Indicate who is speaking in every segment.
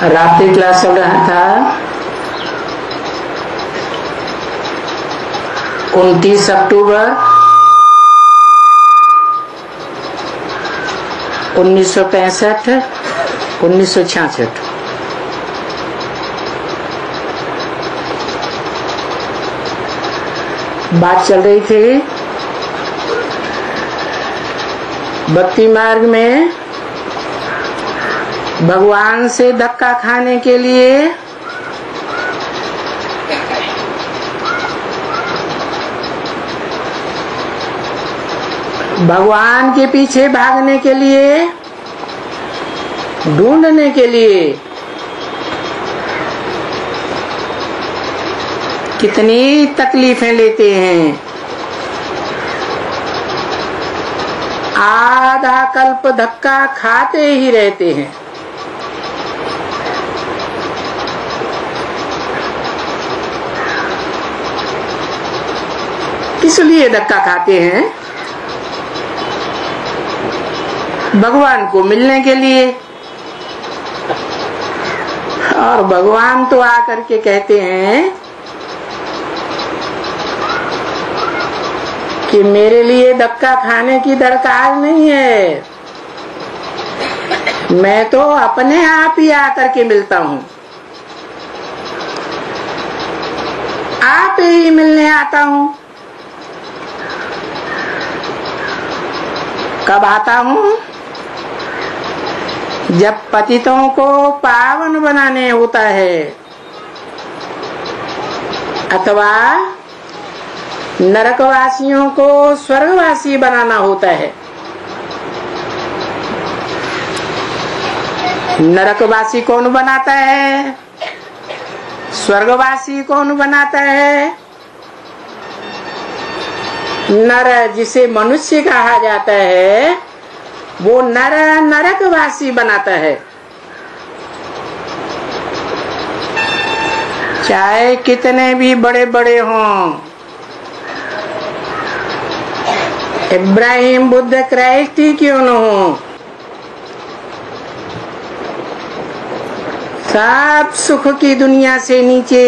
Speaker 1: रात्रि क्लास चल रहा था। 29 अक्टूबर 1965 1966। बात चल रही थी भक्ति मार्ग में भगवान से धक्का खाने के लिए भगवान के पीछे भागने के लिए, ढूंढने के लिए कितनी तकलीफें लेते हैं। आधा कल्प धक्का खाते ही रहते हैं। किस लिए धक्का खाते हैं? भगवान को मिलने के लिए। और भगवान तो आकर के कहते हैं कि मेरे लिए धक्का खाने की दरकार नहीं है, मैं तो अपने आप ही आकर के मिलता हूँ, आप ही मिलने आता हूँ। कब आता हूँ? जब पतितों को पावन बनाने होता है अथवा नरकवासियों को स्वर्गवासी बनाना होता है। नरकवासी कौन बनाता है? स्वर्गवासी कौन बनाता है? नर जिसे मनुष्य कहा जाता है वो नर नरकवासी बनाता है। चाहे कितने भी बड़े बड़े हों, इब्राहिम बुद्ध क्राइस्ट ही क्यों न हो, सब सुख की दुनिया से नीचे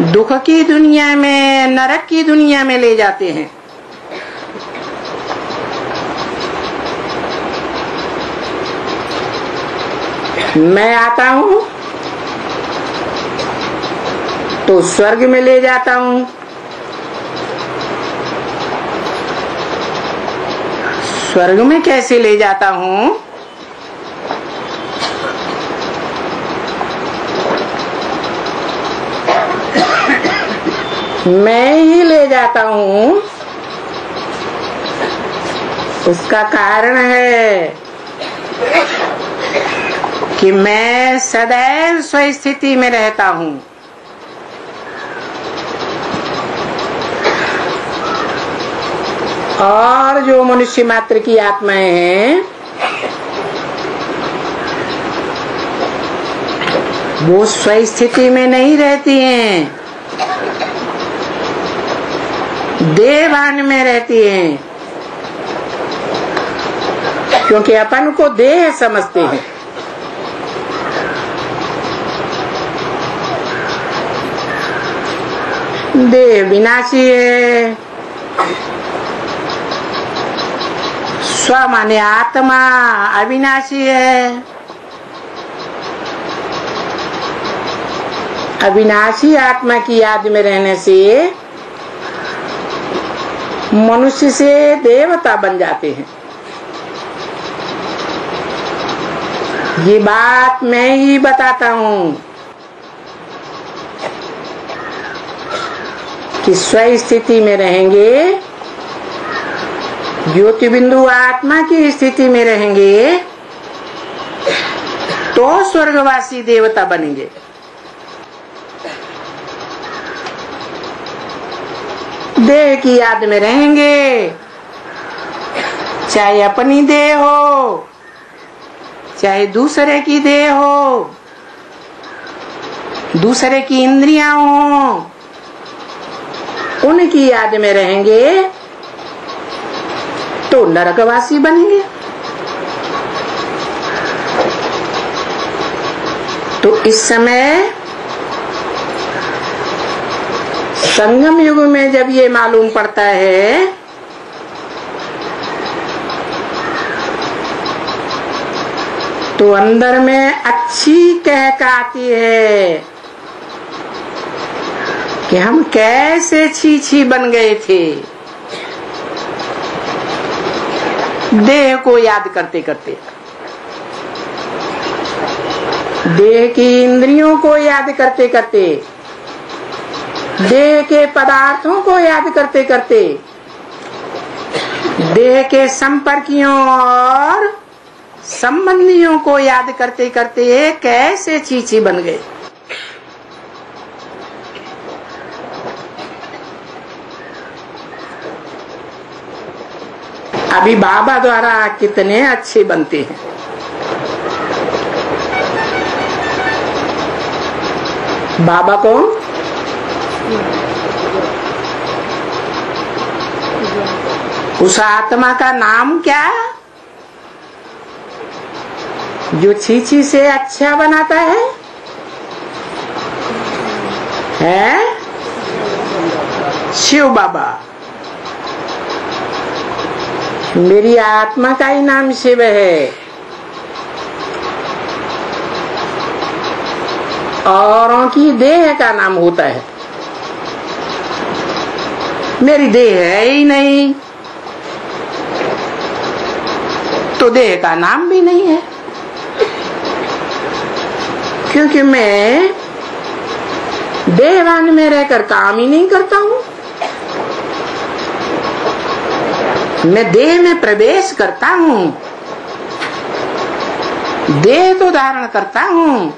Speaker 1: दुख की दुनिया में, नरक की दुनिया में ले जाते हैं। मैं आता हूँ तो स्वर्ग में ले जाता हूँ, स्वर्ग में कैसे ले जाता हूँ? मैं ही ले जाता हूँ, उसका कारण है कि मैं सदैव स्वस्थिति में रहता हूँ। और जो मनुष्य मात्र की आत्माएं हैं वो स्वस्थिति में नहीं रहती हैं, देहभान में रहती हैं, क्योंकि अपन को देह समझते हैं। देह विनाशी है, स्व माने आत्मा अविनाशी है। अविनाशी आत्मा की याद में रहने से मनुष्य से देवता बन जाते हैं। ये बात मैं ही बताता हूँ कि स्व स्थिति में रहेंगे, ज्योति बिंदु आत्मा की स्थिति में रहेंगे तो स्वर्गवासी देवता बनेंगे। देह की याद में रहेंगे, चाहे अपनी देह हो चाहे दूसरे की देह हो, दूसरे की इंद्रियां हो, उनकी याद में रहेंगे तो नरकवासी बनेंगे। तो इस समय संगम युग में जब ये मालूम पड़ता है तो अंदर में अच्छी कहका आती है कि हम कैसे छी छी बन गए थे, देह को याद करते करते, देह की इंद्रियों को याद करते करते, देह के पदार्थों को याद करते करते, देह के संपर्कियों और संबंधियों को याद करते करते कैसे चीची बन गए। अभी बाबा द्वारा कितने अच्छे बनते हैं। बाबा कौन? उस आत्मा का नाम क्या जो छीछी से अच्छा बनाता है? शिव बाबा। मेरी आत्मा का ही नाम शिव है, औरों की देह का नाम होता है। मेरी देह है ही नहीं तो देह का नाम भी नहीं है, क्योंकि मैं देहवान में रहकर काम ही नहीं करता हूँ। मैं देह में प्रवेश करता हूँ, देह तो धारण करता हूँ,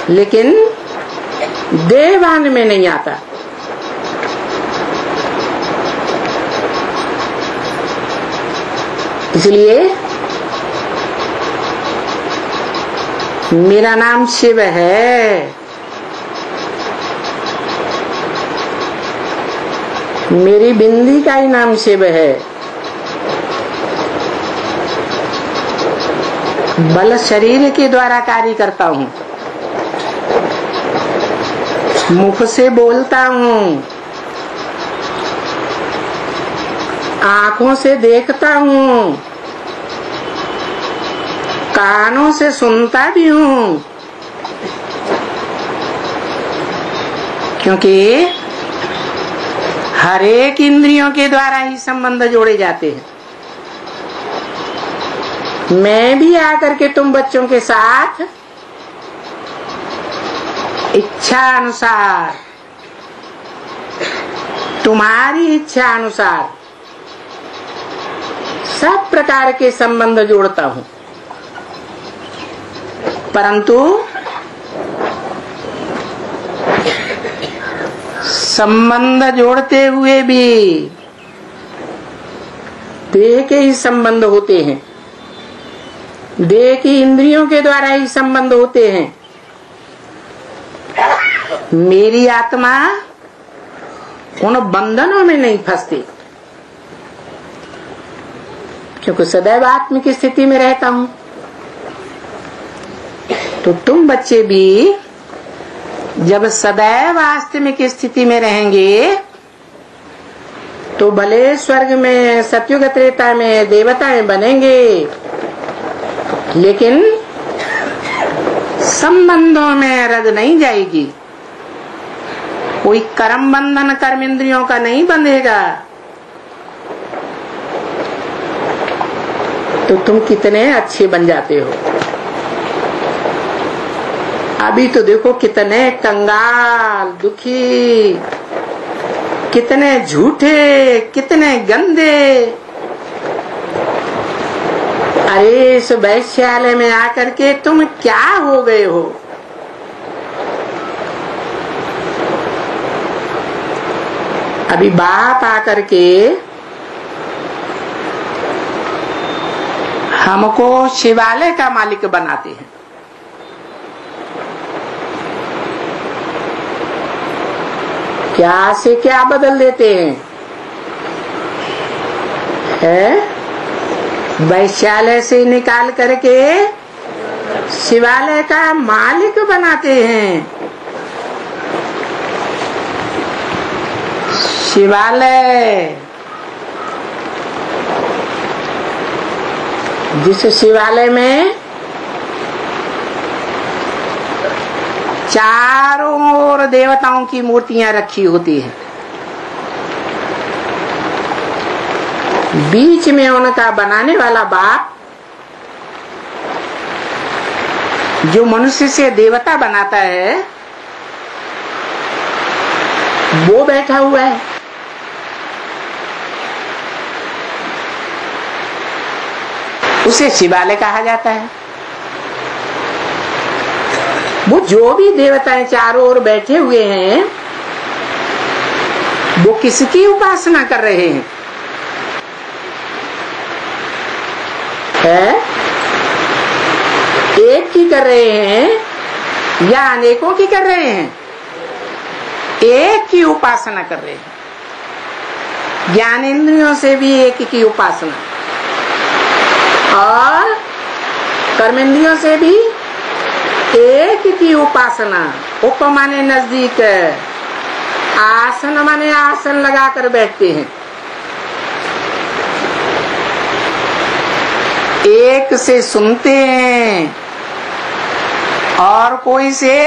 Speaker 1: लेकिन देहवान में नहीं आता। इसलिए मेरा नाम शिव है, मेरी बिंदी का ही नाम शिव है। बल शरीर के द्वारा कार्य करता हूँ, मुख से बोलता हूँ, आंखों से देखता हूँ, कानों से सुनता भी हूँ, क्योंकि हर एक इंद्रियों के द्वारा ही संबंध जोड़े जाते हैं। मैं भी आकर के तुम बच्चों के साथ इच्छा अनुसार तुम्हारी इच्छा अनुसार सब प्रकार के संबंध जोड़ता हूं, परंतु संबंध जोड़ते हुए भी देह के ही संबंध होते हैं, देह की इंद्रियों के द्वारा ही संबंध होते हैं। मेरी आत्मा उन बंधनों में नहीं फंसती, क्योंकि सदैव आत्मिक स्थिति में रहता हूं। तो तुम बच्चे भी जब सदैव आत्मिक स्थिति में रहेंगे तो भले स्वर्ग में सतयुग त्रेता में देवताएं बनेंगे, लेकिन संबंधों में रद नहीं जाएगी। कोई कर्म बंधन कर्म इंद्रियों का नहीं बंधेगा। तो तुम कितने अच्छे बन जाते हो। अभी तो देखो कितने कंगाल दुखी, कितने झूठे, कितने गंदे। अरे इस वैश्यालय में आकर के तुम क्या हो गए हो। अभी बाप आकर के हमको शिवालय का मालिक बनाते हैं। क्या से क्या बदल देते हैं, वैश्यालय से निकाल करके शिवालय का मालिक बनाते हैं। शिवालय, जिस शिवालय में चारों ओर देवताओं की मूर्तियां रखी होती हैं, बीच में उनका बनाने वाला बाप जो मनुष्य से देवता बनाता है वो बैठा हुआ है। उसे शिवालय कहा जाता है। वो जो भी देवताएं चारों ओर बैठे हुए हैं वो किसकी उपासना कर रहे हैं? एक की कर रहे हैं या अनेकों की कर रहे हैं? एक की उपासना कर रहे हैं। ज्ञानेंद्रियों से भी एक की उपासना और कर्मेंद्रियों से भी एक की उपासना। उप माने नजदीक, आसन माने आसन लगा कर बैठते हैं। एक से सुनते हैं और कोई से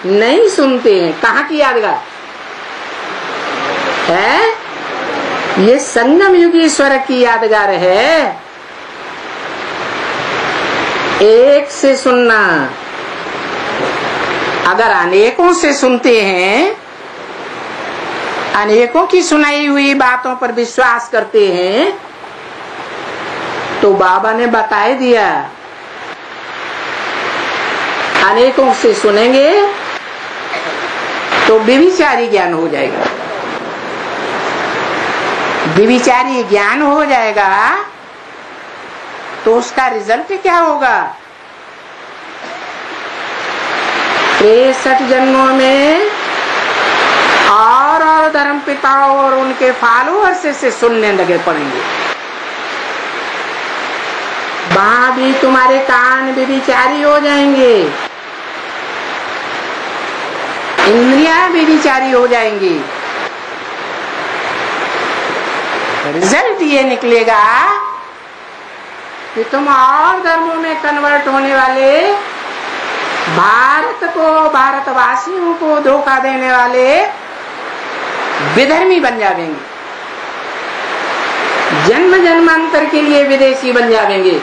Speaker 1: नहीं सुनते हैं। कहाँ की यादगार है? ये संगम युग ईश्वर की यादगार है। एक से सुनना। अगर अनेकों से सुनते हैं, अनेकों की सुनाई हुई बातों पर विश्वास करते हैं, तो बाबा ने बता दिया अनेकों से सुनेंगे तो विविचारी ज्ञान हो जाएगा। विविचारी ज्ञान हो जाएगा तो उसका रिजल्ट क्या होगा? 63 जन्मों में और धर्म पिताओं और उनके फॉलोअर्स से सुनने लगे पड़ेंगे। वहां भी तुम्हारे कान विविचारी हो जाएंगे, इंद्रियां विविचारी हो जाएंगी। रिजल्ट ये निकलेगा कि तुम और धर्मों में कन्वर्ट होने वाले, भारत को, भारतवासियों को धोखा देने वाले विधर्मी बन जाएंगे, जन्म जन्मांतर के लिए विदेशी बन जाएंगे।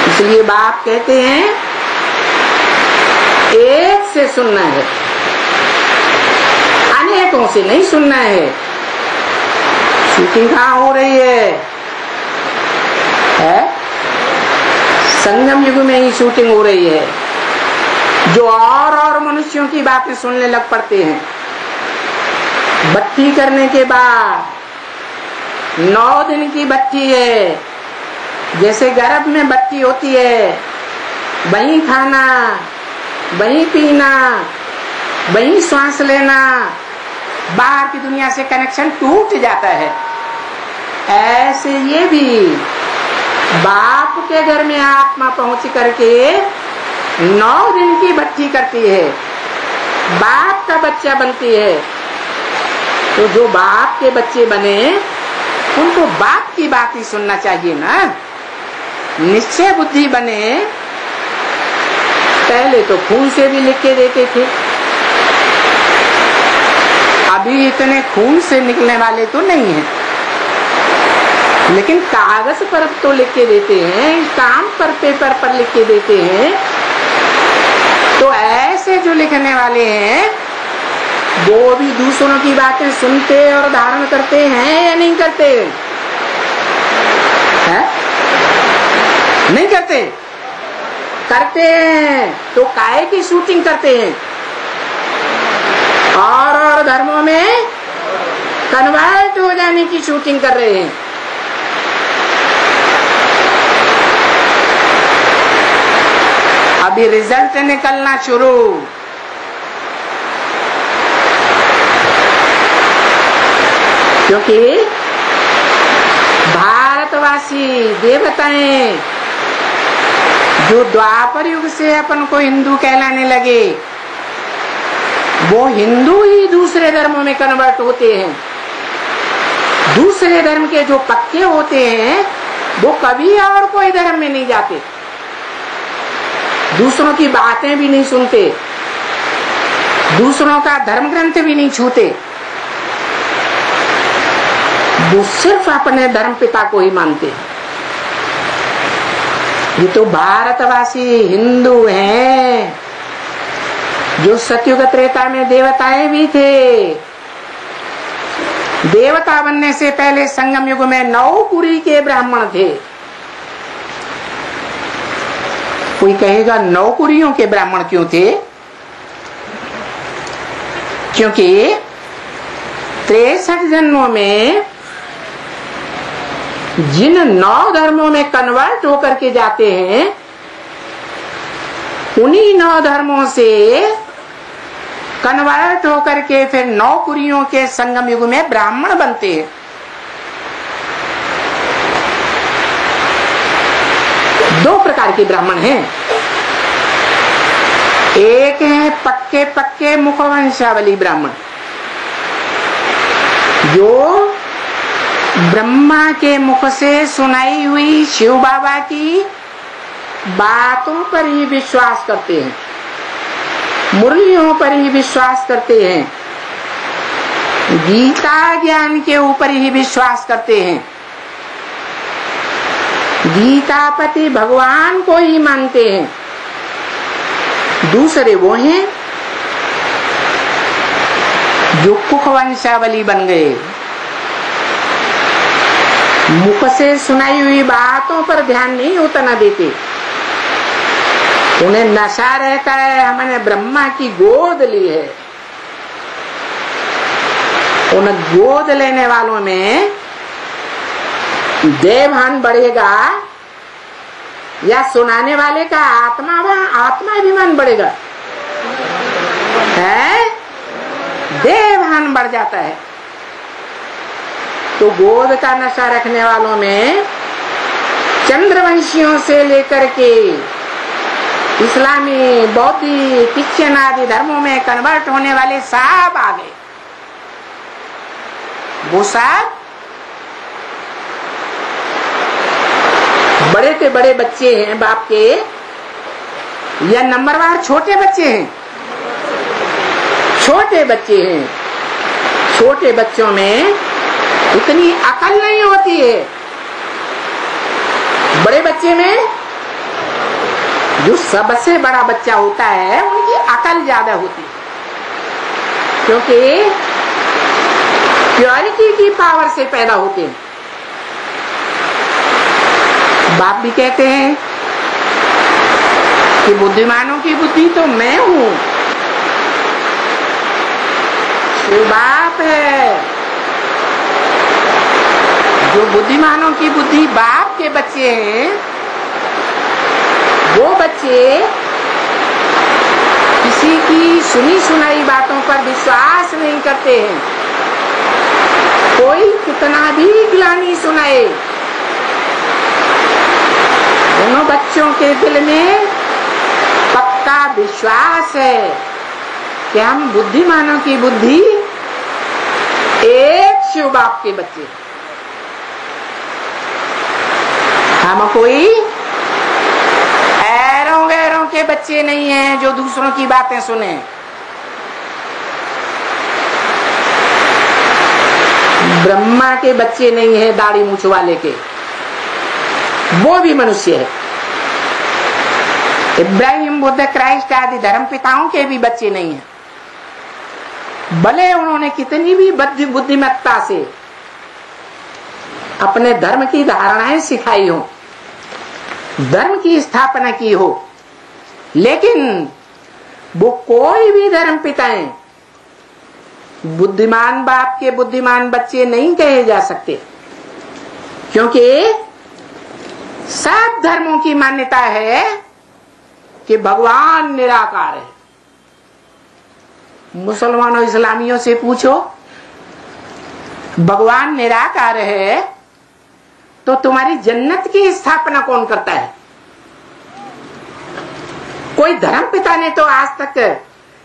Speaker 1: इसलिए बाप कहते हैं एक से सुनना है, कानों से नहीं सुनना है। शूटिंग कहाँ हो रही है? संगम युग में ही शूटिंग हो रही है। जो और मनुष्यों की बातें सुनने लग पड़ते हैं। भट्टी करने के बाद 9 दिन की भट्टी है। जैसे गर्भ में भट्टी होती है, वहीं खाना, वहीं पीना, वहीं श्वास लेना, बाहर की दुनिया से कनेक्शन टूट जाता है। ऐसे ये भी बाप के घर में आत्मा पहुंच करके 9 दिन की भट्टी करती है, बाप का बच्चा बनती है। तो जो बाप के बच्चे बने उनको बाप की बात ही सुनना चाहिए ना। निश्चय बुद्धि बने, पहले तो खून से भी लिख के देते थे, अभी इतने खून से निकलने वाले तो नहीं हैं, लेकिन कागज पर तो लिख के देते हैं, स्टाम्प पर, पेपर पर लिख के देते हैं। तो ऐसे जो लिखने वाले हैं वो भी दूसरों की बातें सुनते और धारण करते हैं या नहीं करते हैं? नहीं करते? करते हैं। तो काहे की शूटिंग करते हैं? और धर्मों में कन्वर्ट हो जाने की शूटिंग कर रहे हैं। अभी रिजल्ट निकलना शुरू। क्योंकि भारतवासी देवताएं जो द्वापर युग से अपन को हिंदू कहलाने लगे, वो हिंदू ही दूसरे धर्मों में कन्वर्ट होते हैं। दूसरे धर्म के जो पक्के होते हैं वो कभी और कोई धर्म में नहीं जाते, दूसरों की बातें भी नहीं सुनते, दूसरों का धर्म ग्रंथ भी नहीं छूते। वो सिर्फ अपने धर्म पिता को ही मानते हैं। ये तो भारतवासी हिंदू हैं, जो सतयुग त्रेता में देवताएं भी थे। देवता बनने से पहले संगम युग में 9 कुरी के ब्राह्मण थे। कोई कहेगा 9 कुरियों के ब्राह्मण क्यों थे? क्योंकि 63 जन्मों में जिन 9 धर्मों में कन्वर्ट होकर के जाते हैं, उन्हीं 9 धर्मों से कन्वर्ट होकर के फिर 9 कुरियों के संगम युग में ब्राह्मण बनते हैं। दो प्रकार के ब्राह्मण हैं। एक है पक्के पक्के मुखवंशावली ब्राह्मण, जो ब्रह्मा के मुख से सुनाई हुई शिव बाबा की बातों पर ही विश्वास करते हैं, मुरलियों पर ही विश्वास करते हैं, गीता ज्ञान के ऊपर ही विश्वास करते हैं, गीतापति भगवान को ही मानते हैं। दूसरे वो हैं जो कुखवंशावली बन गए, मुख से सुनाई हुई बातों पर ध्यान नहीं उतना देते। उन्हें नशा रहता है, हमने ब्रह्मा की गोद ली है। उन गोद लेने वालों में देवभान बढ़ेगा या सुनाने वाले का आत्माभिमान बढ़ेगा? है, देवभान बढ़ जाता है। तो गोद का नशा रखने वालों में चंद्रवंशियों से लेकर के इस्लामी, बौद्धी, क्रिश्चियन आदि धर्मों में कन्वर्ट होने वाले सब आ गए। वो सब बड़े के बड़े बच्चे हैं बाप के, या नंबरवार छोटे बच्चे हैं? छोटे बच्चे हैं। छोटे बच्चों में इतनी अकल नहीं होती है। बड़े बच्चे में जो सबसे बड़ा बच्चा होता है उनकी अकल ज्यादा होती है, क्योंकि प्योरिटी की पावर से पैदा होते हैं। बाप भी कहते हैं कि बुद्धिमानों की बुद्धि तो मैं हूं। शिव बाप है। जो बुद्धिमानों की बुद्धि बाप के बच्चे हैं, वो बच्चे किसी की सुनी सुनाई बातों पर विश्वास नहीं करते हैं। कोई कितना भी ग्लानि सुनाए, दोनों बच्चों के दिल में पक्का विश्वास है कि हम बुद्धिमानों की बुद्धि एक शिव बाप के बच्चे, हम कोई ऐरों गैरों के बच्चे नहीं हैं जो दूसरों की बातें सुने। ब्रह्मा के बच्चे नहीं है दाढ़ी मूछ वाले के, वो भी मनुष्य है। इब्राहिम, बुद्ध, क्राइस्ट आदि धर्म पिताओं के भी बच्चे नहीं हैं। भले उन्होंने कितनी भी बुद्धिमत्ता से अपने धर्म की धारणाएं सिखाई हो, धर्म की स्थापना की हो, लेकिन वो कोई भी धर्म पिताएं बुद्धिमान बाप के बुद्धिमान बच्चे नहीं कहे जा सकते, क्योंकि सब धर्मों की मान्यता है कि भगवान निराकार है। मुसलमानों इस्लामियों से पूछो, भगवान निराकार है तो तुम्हारी जन्नत की स्थापना कौन करता है? कोई धर्म पिता ने तो आज तक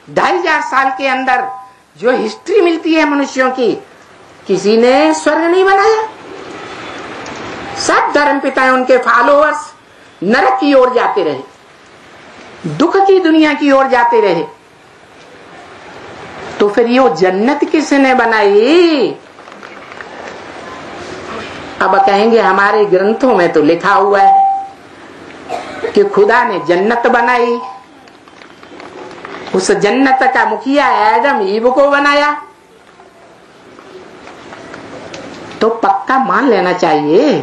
Speaker 1: 2500 साल के अंदर जो हिस्ट्री मिलती है मनुष्यों की, किसी ने स्वर्ग नहीं बनाया। सब धर्म पिता उनके फॉलोअर्स नरक की ओर जाते रहे, दुख की दुनिया की ओर जाते रहे। तो फिर ये जन्नत किसने बनाई? अब कहेंगे हमारे ग्रंथों में तो लिखा हुआ है कि खुदा ने जन्नत बनाई, उस जन्नत का मुखिया आदम ईव को बनाया। तो पक्का मान लेना चाहिए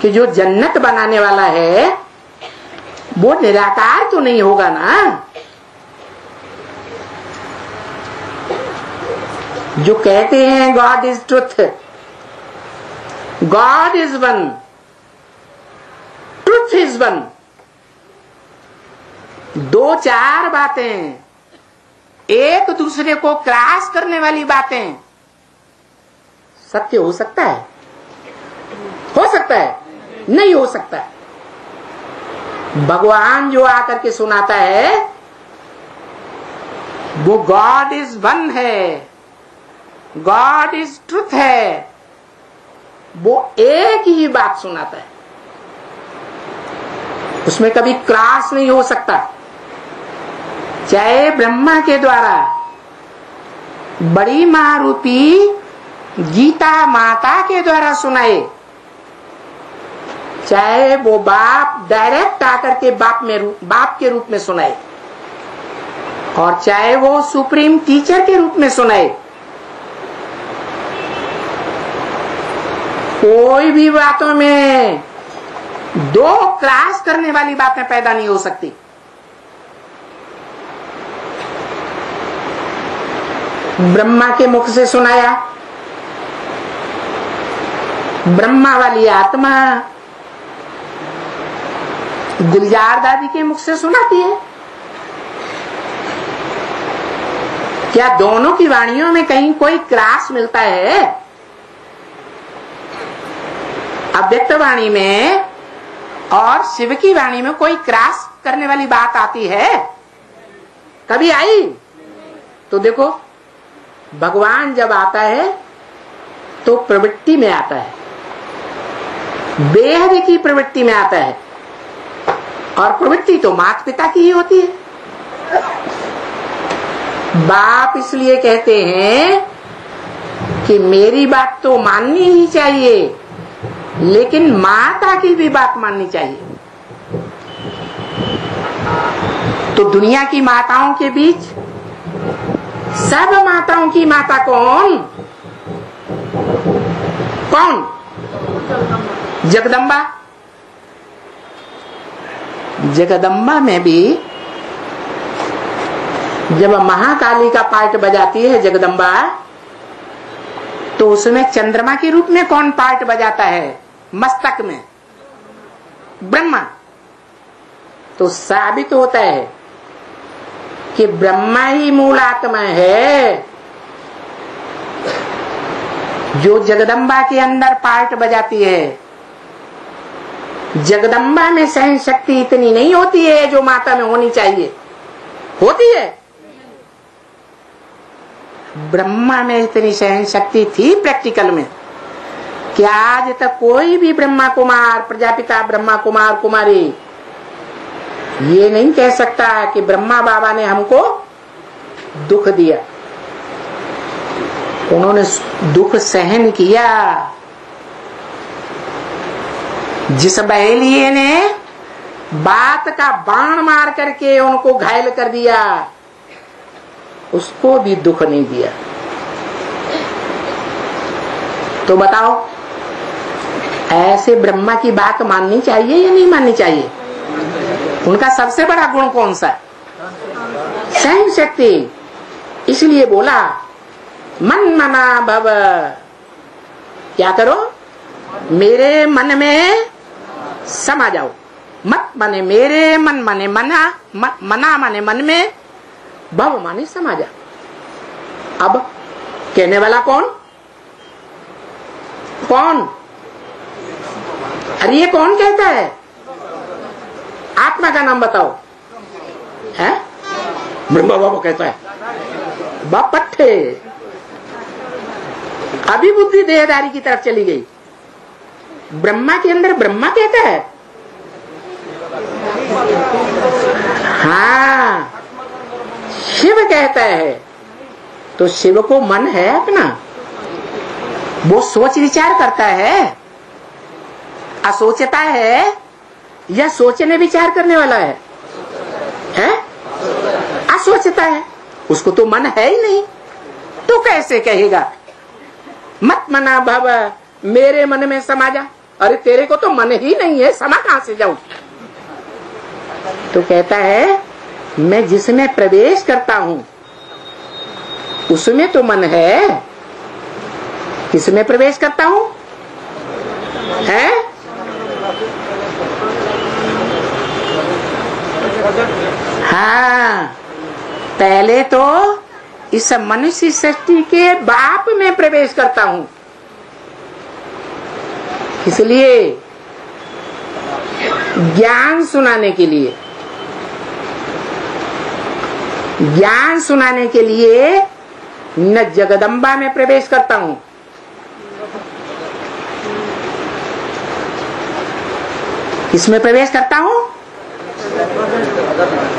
Speaker 1: कि जो जन्नत बनाने वाला है वो निराकार तो नहीं होगा ना। जो कहते हैं God is truth, God is one, truth is one, दो चार बातें एक दूसरे को क्रॉस करने वाली बातें सत्य हो सकता है? हो सकता है? नहीं हो सकता। भगवान जो आकर के सुनाता है वो गॉड इज वन है, गॉड इज ट्रुथ है, वो एक ही बात सुनाता है, उसमें कभी क्रॉस नहीं हो सकता। चाहे ब्रह्मा के द्वारा बड़ी मां रूपी गीता माता के द्वारा सुनाए, चाहे वो बाप डायरेक्ट आकर के बाप के रूप में सुनाए, और चाहे वो सुप्रीम टीचर के रूप में सुनाए, कोई भी बातों में दो क्रॉस करने वाली बातें पैदा नहीं हो सकती। ब्रह्मा के मुख से सुनाया, ब्रह्मा वाली आत्मा गुलजार दादी के मुख से सुनाती है। क्या दोनों की वाणियों में कहीं कोई क्रॉस मिलता है? अव्यक्त वाणी में और शिव की वाणी में कोई क्रॉस करने वाली बात आती है? कभी आई? तो देखो, भगवान जब आता है तो प्रवृत्ति में आता है, बेहद की प्रवृत्ति में आता है, और प्रवृत्ति तो माता पिता की ही होती है। बाप इसलिए कहते हैं कि मेरी बात तो माननी ही चाहिए, लेकिन माता की भी बात माननी चाहिए। तो दुनिया की माताओं के बीच सब माताओं की माता कौन? कौन? जगदम्बा। जगदम्बा में भी जब महाकाली का पार्ट बजाती है जगदम्बा, तो उसमें चंद्रमा के रूप में कौन पार्ट बजाता है? मस्तक में ब्रह्मा। तो साबित होता है कि ब्रह्मा ही मूल आत्मा है जो जगदम्बा के अंदर पार्ट बजाती है। जगदम्बा में सहन शक्ति इतनी नहीं होती है जो माता में होनी चाहिए। होती है? ब्रह्मा में इतनी सहन शक्ति थी प्रैक्टिकल में कि आज तक कोई भी ब्रह्मा कुमार, प्रजापिता ब्रह्मा कुमार कुमारी ये नहीं कह सकता कि ब्रह्मा बाबा ने हमको दुख दिया। उन्होंने दुख सहन किया। जिस बहेलिए ने बात का बाण मार करके उनको घायल कर दिया, उसको भी दुख नहीं दिया। तो बताओ, ऐसे ब्रह्मा की बात माननी चाहिए या नहीं माननी चाहिए? उनका सबसे बड़ा गुण कौन सा? सहन शक्ति। इसलिए बोला मन मना भव। क्या करो? मेरे मन में समा जाओ। मत माने मेरे, मन माने मना, मना माने मन में, भव माने समा जा। अब कहने वाला कौन? कौन? अरे ये कौन कहता है? आत्मा का नाम बताओ। है? ब्रह्मा बाबा कहता है। बापट्ठे। अभी बुद्धि देहदारी की तरफ चली गई। ब्रह्मा के अंदर ब्रह्मा कहता है। हाँ, शिव कहता है। तो शिव को मन है अपना, वो सोच विचार करता है, असोचता है या सोचने विचार करने वाला है? असोचता है। उसको तो मन है ही नहीं, तो कैसे कहेगा मत मना भव, मेरे मन में समा जा? अरे तेरे को तो मन ही नहीं है, समा कहां से जाऊं? तो कहता है मैं जिसमें प्रवेश करता हूं उसमें तो मन है। किसमें प्रवेश करता हूं? है? हाँ, पहले तो इस मनुष्य सृष्टि के बाप में प्रवेश करता हूं। इसलिए ज्ञान सुनाने के लिए, ज्ञान सुनाने के लिए न जगदम्बा में प्रवेश करता हूं, किसमें प्रवेश करता हूं?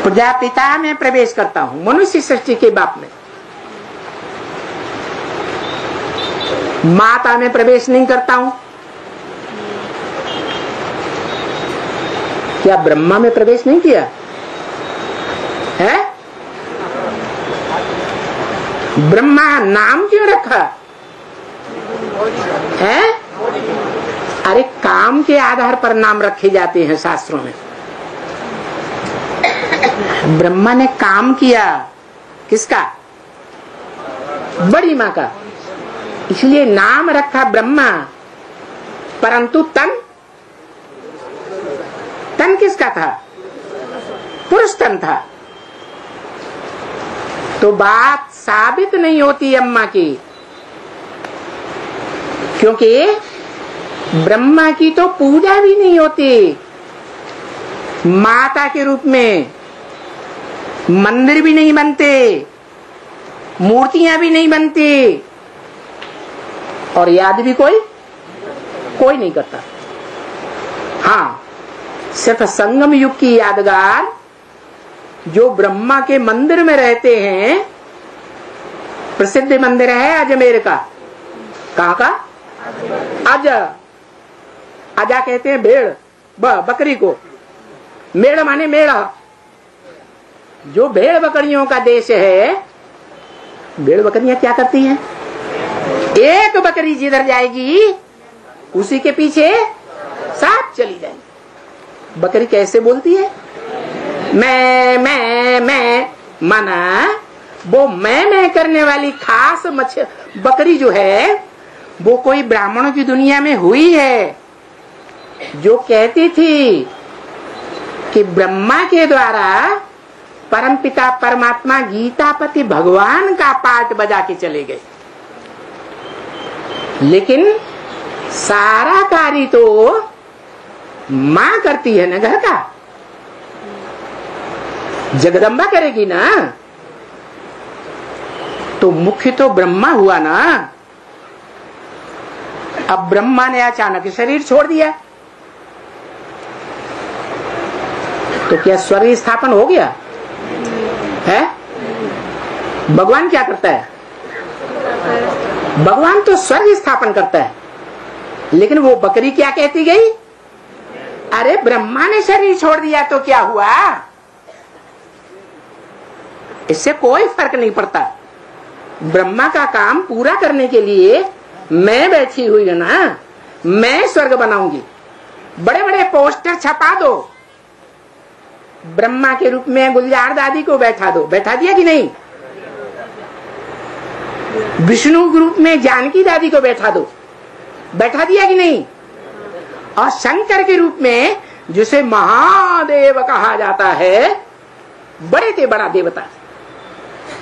Speaker 1: प्रजापिता में प्रवेश करता हूं, मनुष्य सृष्टि के बाप में। माता में प्रवेश नहीं करता हूं। क्या ब्रह्मा में प्रवेश नहीं किया है? ब्रह्मा नाम क्यों रखा है? अरे काम के आधार पर नाम रखे जाते हैं शास्त्रों में। ब्रह्मा ने काम किया, किसका? बड़ी माँ का, इसलिए नाम रखा ब्रह्मा। परंतु तन किसका था? पुरुष तन था। तो बात साबित नहीं होती अम्मा की, क्योंकि ब्रह्मा की तो पूजा भी नहीं होती। माता के रूप में मंदिर भी नहीं बनते, मूर्तियां भी नहीं बनती, और याद भी कोई नहीं करता। हाँ, सिर्फ संगम युग की यादगार जो ब्रह्मा के मंदिर में रहते हैं। प्रसिद्ध मंदिर है अजमेर का। कहाँ का? आजा कहते हैं भेड़, बकरी को। मेड़ माने मेड़ा। जो भेड़ बकरियों का देश है, भेड़ बकरियां क्या करती हैं? एक बकरी जिधर जाएगी उसी के पीछे सांप चली जाएगी। बकरी कैसे बोलती है? मैं माना वो मैं करने वाली खास बकरी जो है वो कोई ब्राह्मणों की दुनिया में हुई है, जो कहती थी कि ब्रह्मा के द्वारा परमपिता परमात्मा गीतापति भगवान का पाठ बजा के चले गए। लेकिन सारा कार्य तो मां करती है ना, घर का जगदम्बा करेगी ना, तो मुख्य तो ब्रह्मा हुआ ना। अब ब्रह्मा ने अचानक शरीर छोड़ दिया तो क्या स्वर्ग स्थापन हो गया है? भगवान क्या करता है? भगवान तो स्वर्ग स्थापन करता है, लेकिन वो बकरी क्या कहती गई? अरे ब्रह्मा ने शरीर छोड़ दिया तो क्या हुआ? इससे कोई फर्क नहीं पड़ता। ब्रह्मा का काम पूरा करने के लिए मैं बैठी हुई है ना, मैं स्वर्ग बनाऊंगी। बड़े बड़े पोस्टर छपा दो, ब्रह्मा के रूप में गुलजार दादी को बैठा दो, बैठा दिया कि नहीं? विष्णु के रूप में जानकी दादी को बैठा दो, बैठा दिया कि नहीं? और शंकर के रूप में जिसे महादेव कहा जाता है, बड़े से बड़ा देवता,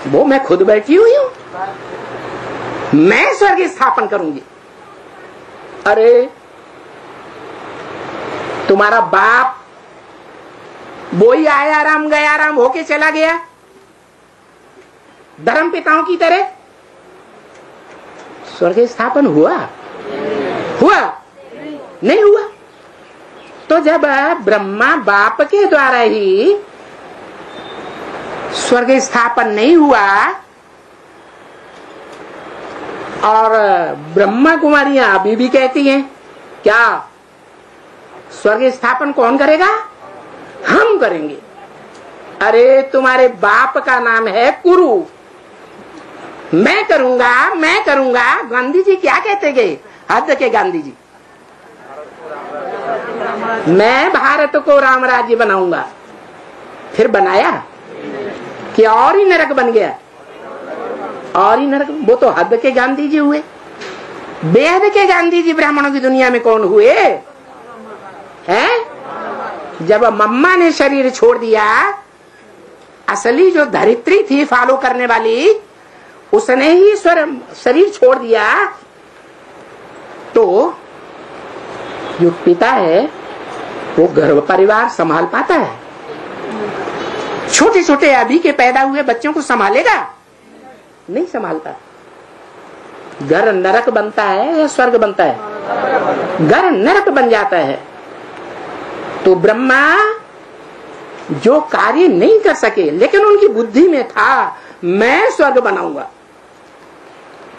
Speaker 1: वो मैं खुद बैठी हुई हूं, मैं स्वर्ग स्थापन करूंगी। अरे तुम्हारा बाप वो ही आया राम गया राम होके चला गया, धर्म पिताओं की तरह। स्वर्ग स्थापन हुआ? नहीं हुआ। तो जब ब्रह्मा बाप के द्वारा ही स्वर्ग स्थापन नहीं हुआ और ब्रह्मा कुमारियां अभी भी कहती हैं क्या स्वर्ग स्थापन कौन करेगा? हम करेंगे। अरे तुम्हारे बाप का नाम है कुरु, मैं करूंगा। गांधी जी क्या कहते गए? हद के गांधी जी, मैं भारत को राम राज्य बनाऊंगा। फिर बनाया कि और ही नरक बन गया, और ही नरक। वो तो हद के गांधी जी हुए, बेहद के गांधी जी ब्राह्मणों की दुनिया में कौन हुए हैं? जब मम्मा ने शरीर छोड़ दिया, असली जो धरित्री थी फॉलो करने वाली, उसने ही शरीर छोड़ दिया, तो जो पिता है वो घर परिवार संभाल पाता है? छोटे छोटे अभी के पैदा हुए बच्चों को संभालेगा? नहीं संभालता। घर नरक बनता है या स्वर्ग बनता है? घर नरक बन जाता है। तो ब्रह्मा जो कार्य नहीं कर सके, लेकिन उनकी बुद्धि में था मैं स्वर्ग बनाऊंगा।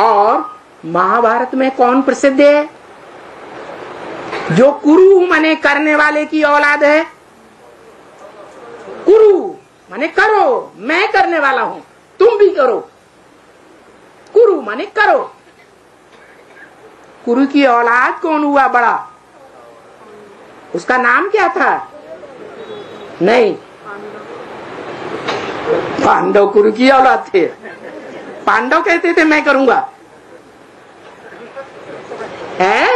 Speaker 1: और महाभारत में कौन प्रसिद्ध है? जो कुरु माने करने वाले की औलाद है। कुरु माने करो, मैं करने वाला हूं, तुम भी करो। कुरु माने करो। कुरु की औलाद कौन हुआ बड़ा? उसका नाम क्या था? नहीं, पांडव कुरु की औलाद थे। पांडव कहते थे मैं करूंगा, है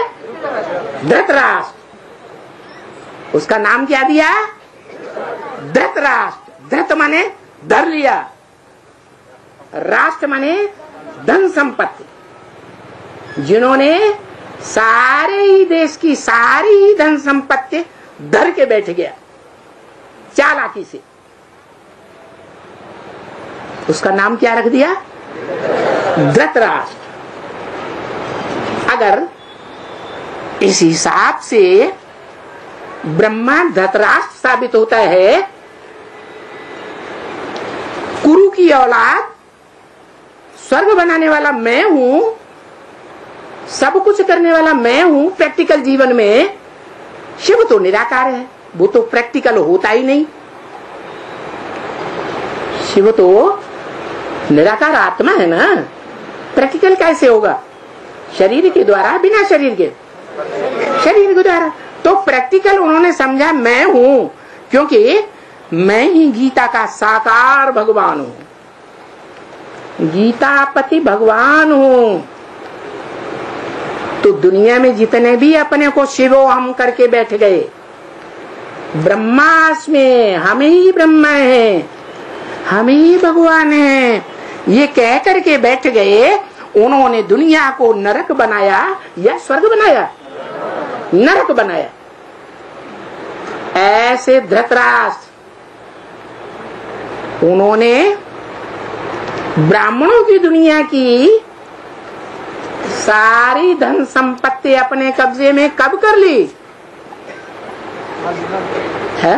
Speaker 1: धृतराष्ट्र। उसका नाम क्या दिया? धृतराष्ट्र। धृत माने धर लिया, राष्ट्र माने धन संपत्ति। जिन्होंने सारे ही देश की सारी ही धन संपत्ति धर के बैठ गया चालाकी से, उसका नाम क्या रख दिया? धृतराष्ट्र। अगर इस हिसाब से ब्रह्मा धृतराष्ट्र साबित होता है, कुरु की औलाद, स्वर्ग बनाने वाला मैं हूं, सब कुछ करने वाला मैं हूं प्रैक्टिकल जीवन में। शिव तो निराकार है, वो तो प्रैक्टिकल होता ही नहीं। शिव तो निराकार आत्मा है ना, प्रैक्टिकल कैसे होगा? शरीर के द्वारा, बिना शरीर के। शरीर के द्वारा। तो प्रैक्टिकल उन्होंने समझा मैं हूं, क्योंकि मैं ही गीता का साकार भगवान हूं, गीतापति भगवान हूं। तो दुनिया में जितने भी अपने को शिवो हम करके बैठ गए, ब्रह्मास्मि, हम ही ब्रह्मा हैं, हम ही भगवान हैं, ये कह करके बैठ गए, उन्होंने दुनिया को नरक बनाया या स्वर्ग बनाया? नरक बनाया। ऐसे धृतराष्ट्र, उन्होंने ब्राह्मणों की दुनिया की सारी धन संपत्ति अपने कब्जे में कब कर ली है?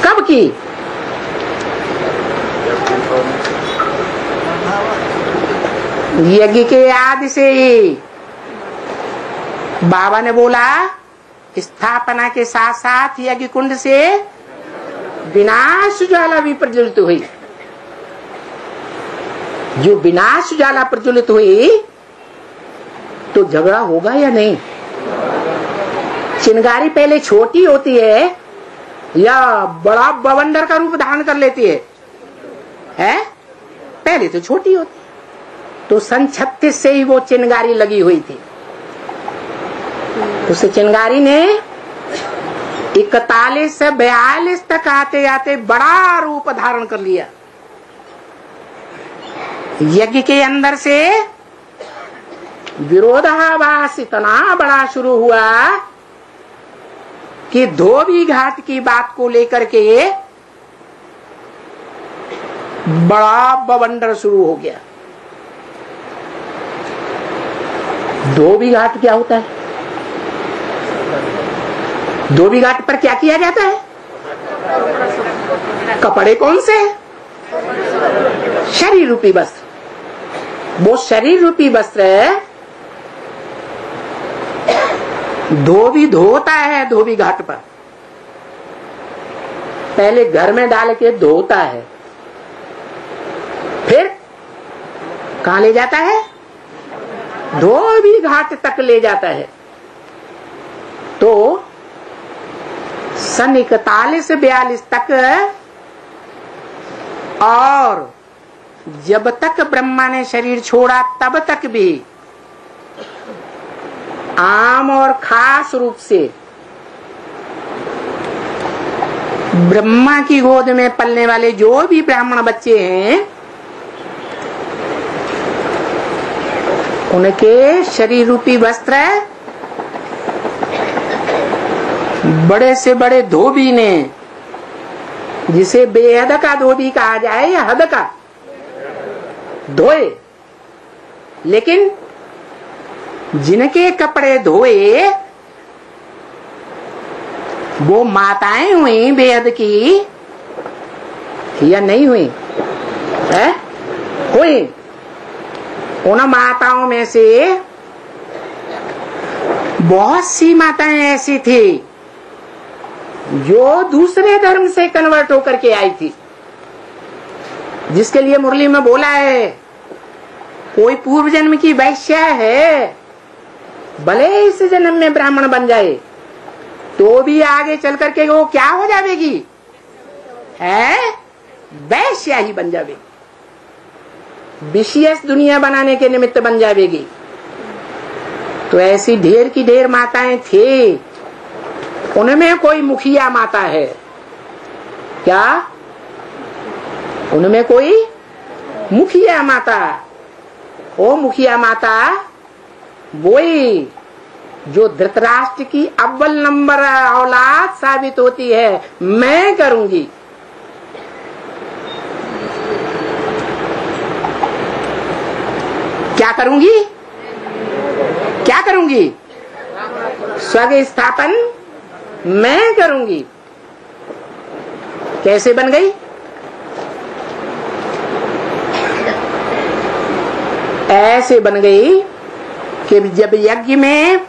Speaker 1: कब की? यज्ञ के आदि से ही। बाबा ने बोला स्थापना के साथ साथ यज्ञ कुंड से विनाश ज्वाला भी प्रज्वलित हुई। जो विनाश ज्वाला प्रज्वलित हुई तो झगड़ा होगा या नहीं? चिंगारी पहले छोटी होती है या बड़ा बवंडर का रूप धारण कर लेती है? पहले तो छोटी होती। तो सन 36 से ही वो चिंगारी लगी हुई थी। उस चिंगारी ने 41 से 42 तक आते आते बड़ा रूप धारण कर लिया। यज्ञ के अंदर से विरोधाभास इतना बड़ा शुरू हुआ कि धोबी घाट की बात को लेकर के बड़ा बवंडर शुरू हो गया। धोबी घाट क्या होता है? धोबी घाट पर क्या किया जाता है? कपड़े कौन से? शरीर रूपी वस्त्र। वो शरीर रूपी वस्त्र धोबी धोता है। धोबी घाट पर पहले घर में डाल के धोता है, फिर कहां ले जाता है? धोबी घाट तक ले जाता है। तो सन 41-42 तक, और जब तक ब्रह्मा ने शरीर छोड़ा तब तक भी आम और खास रूप से ब्रह्मा की गोद में पलने वाले जो भी ब्राह्मण बच्चे हैं, उनके शरीर रूपी वस्त्र बड़े से बड़े धोबी ने, जिसे बेहद का धोबी कहा जाए या हद का, धोए। लेकिन जिनके कपड़े धोए वो माताएं हुई बेहद की या नहीं हुई? हुई। उन माताओं में से बहुत सी माताएं ऐसी थी जो दूसरे धर्म से कन्वर्ट होकर के आई थी, जिसके लिए मुरली में बोला है कोई पूर्व जन्म की वैश्या है, भले इस जन्म में ब्राह्मण बन जाए तो भी आगे चल करके वो क्या हो जाएगी? वैश्या ही बन जाएगी, विशेष दुनिया बनाने के निमित्त बन जाएगी। तो ऐसी ढेर की ढेर माताएं थी। उनमें कोई मुखिया माता है क्या? उनमें कोई मुखिया माता? वो मुखिया माता वही जो धृतराष्ट्र की अव्वल नंबर औलाद साबित होती है। मैं करूंगी। क्या करूंगी? क्या करूंगी? स्वर्ग स्थापन मैं करूंगी। कैसे बन गई? ऐसे बन गई कि जब यज्ञ में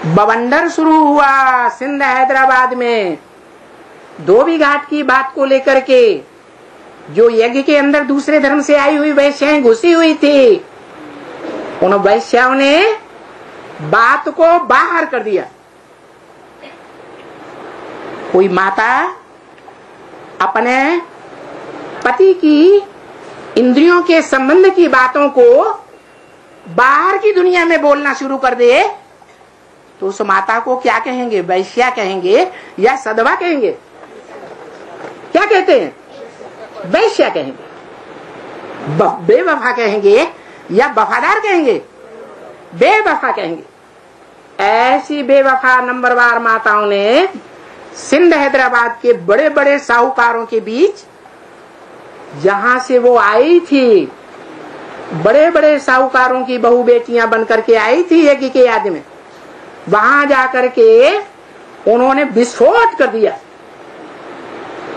Speaker 1: बवंडर शुरू हुआ सिंध हैदराबाद में, धोबी घाट की बात को लेकर के, जो यज्ञ के अंदर दूसरे धर्म से आई हुई वैश्याएं घुसी हुई थी, उन वैश्याओं ने बात को बाहर कर दिया। कोई माता अपने पति की इंद्रियों के संबंध की बातों को बाहर की दुनिया में बोलना शुरू कर दे तो उस माता को क्या कहेंगे? वैश्या कहेंगे या सदवा कहेंगे? क्या कहते हैं? वैश्या कहेंगे। बेवफा कहेंगे या वफादार कहेंगे? बेवफा कहेंगे। ऐसी बेवफा नंबरवार माताओं ने सिंध हैदराबाद के बड़े बड़े साहूकारों के बीच, जहां से वो आई थी, बड़े बड़े साहूकारों की बहू बेटियां बनकर के आई थी यज्ञ के याद में, वहां जाकर के उन्होंने विस्फोट कर दिया।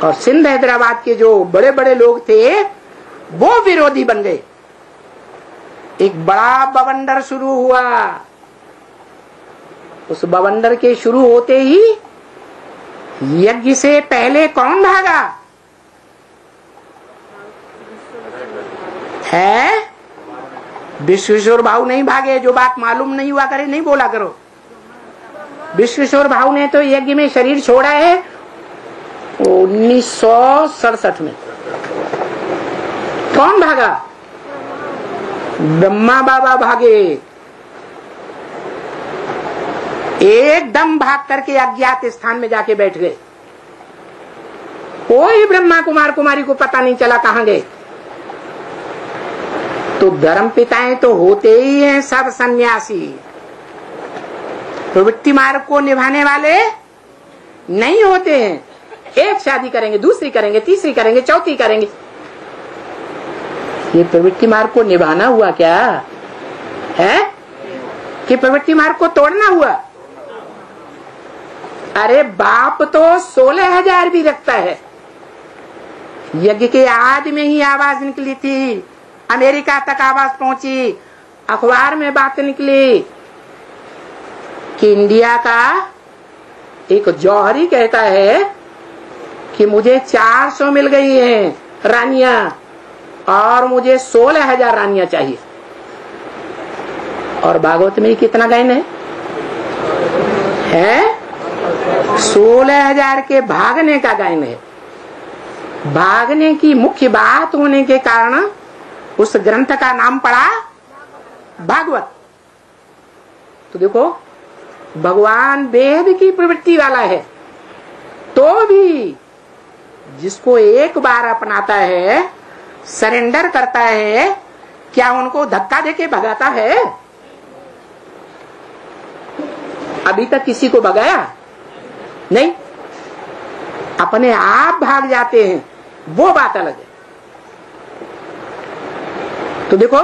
Speaker 1: और सिंध हैदराबाद के जो बड़े बड़े लोग थे वो विरोधी बन गए। एक बड़ा बवंडर शुरू हुआ। उस बवंडर के शुरू होते ही यज्ञ से पहले कौन भागा है? विश्वेश्वर भाऊ नहीं भागे। जो बात मालूम नहीं हुआ करे नहीं बोला करो। विश्वेश्वर भाऊ ने तो यज्ञ में शरीर छोड़ा है 1967 में। कौन भागा? ब्रह्मा बाबा भागे। एकदम भाग करके अज्ञात स्थान में जाके बैठ गए। कोई ब्रह्मा कुमार कुमारी को पता नहीं चला कहां गए। तो धर्म पिताएं तो होते ही हैं सब सन्यासी। प्रवृत्ति मार्ग को निभाने वाले नहीं होते हैं। एक शादी करेंगे, दूसरी करेंगे, तीसरी करेंगे, चौथी करेंगे। ये प्रवृत्ति मार्ग को निभाना हुआ क्या है कि प्रवृत्ति मार्ग को तोड़ना हुआ? अरे बाप तो 16,000 भी रखता है। यज्ञ के आदि में ही आवाज निकली थी, अमेरिका तक आवाज पहुंची, अखबार में बात निकली कि इंडिया का एक जौहरी कहता है कि मुझे 400 मिल गई हैं रानियां और मुझे 16,000 रानियां चाहिए। और भागवत में कितना गायन है? 16,000 के भागने का गायन है। भागने की मुख्य बात होने के कारण उस ग्रंथ का नाम पड़ा भागवत। तो देखो भगवान वेद की प्रवृत्ति वाला है, तो भी जिसको एक बार अपनाता है, सरेंडर करता है, क्या उनको धक्का देके भगाता है? अभी तक किसी को भगाया नहीं। अपने आप भाग जाते हैं, वो बात अलग है। तो देखो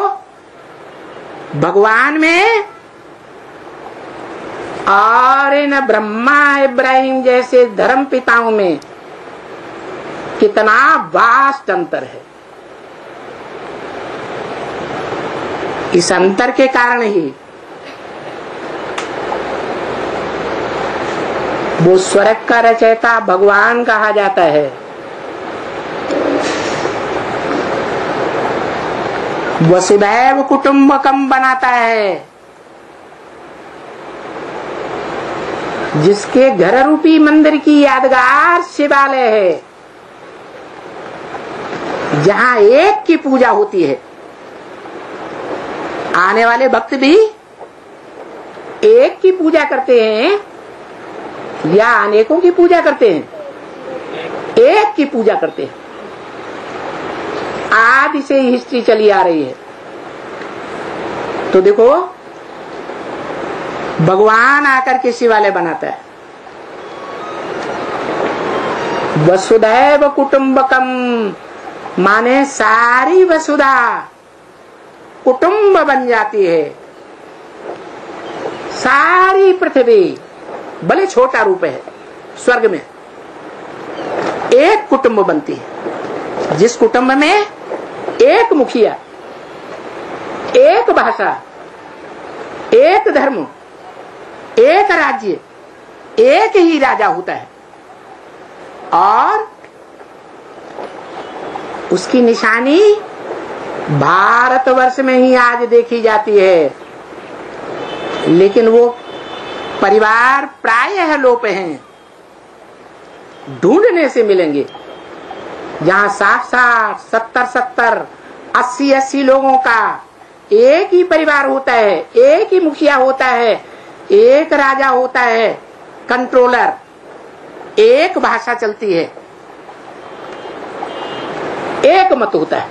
Speaker 1: भगवान में और इन ब्रह्मा इब्राहिम जैसे धर्म पिताओं में कितना वास्ट अंतर है। इस अंतर के कारण ही वो स्वर्ग का रचयिता भगवान कहा जाता है। वसुधैव कुटुंबकम बनाता है। जिसके घर रूपी मंदिर की यादगार शिवालय है, जहां एक की पूजा होती है। आने वाले भक्त भी एक की पूजा करते हैं या अनेकों की पूजा करते हैं? एक की पूजा करते हैं। आदि से ही हिस्ट्री चली आ रही है। तो देखो भगवान आकर के शिवालय बनाता है। वसुधैव कुटुंबकम माने सारी वसुधा कुटुंब बन जाती है। सारी पृथ्वी भले छोटा रूप है, स्वर्ग में एक कुटुंब बनती है। जिस कुटुंब में एक मुखिया, एक भाषा, एक धर्म, एक राज्य, एक ही राजा होता है और उसकी निशानी भारतवर्ष में ही आज देखी जाती है। लेकिन वो परिवार प्रायः लोप हैं, ढूंढने से मिलेंगे। जहां 60-60, 70-70, 80-80 लोगों का एक ही परिवार होता है, एक ही मुखिया होता है, एक राजा होता है, कंट्रोलर, एक भाषा चलती है, एक मत होता है।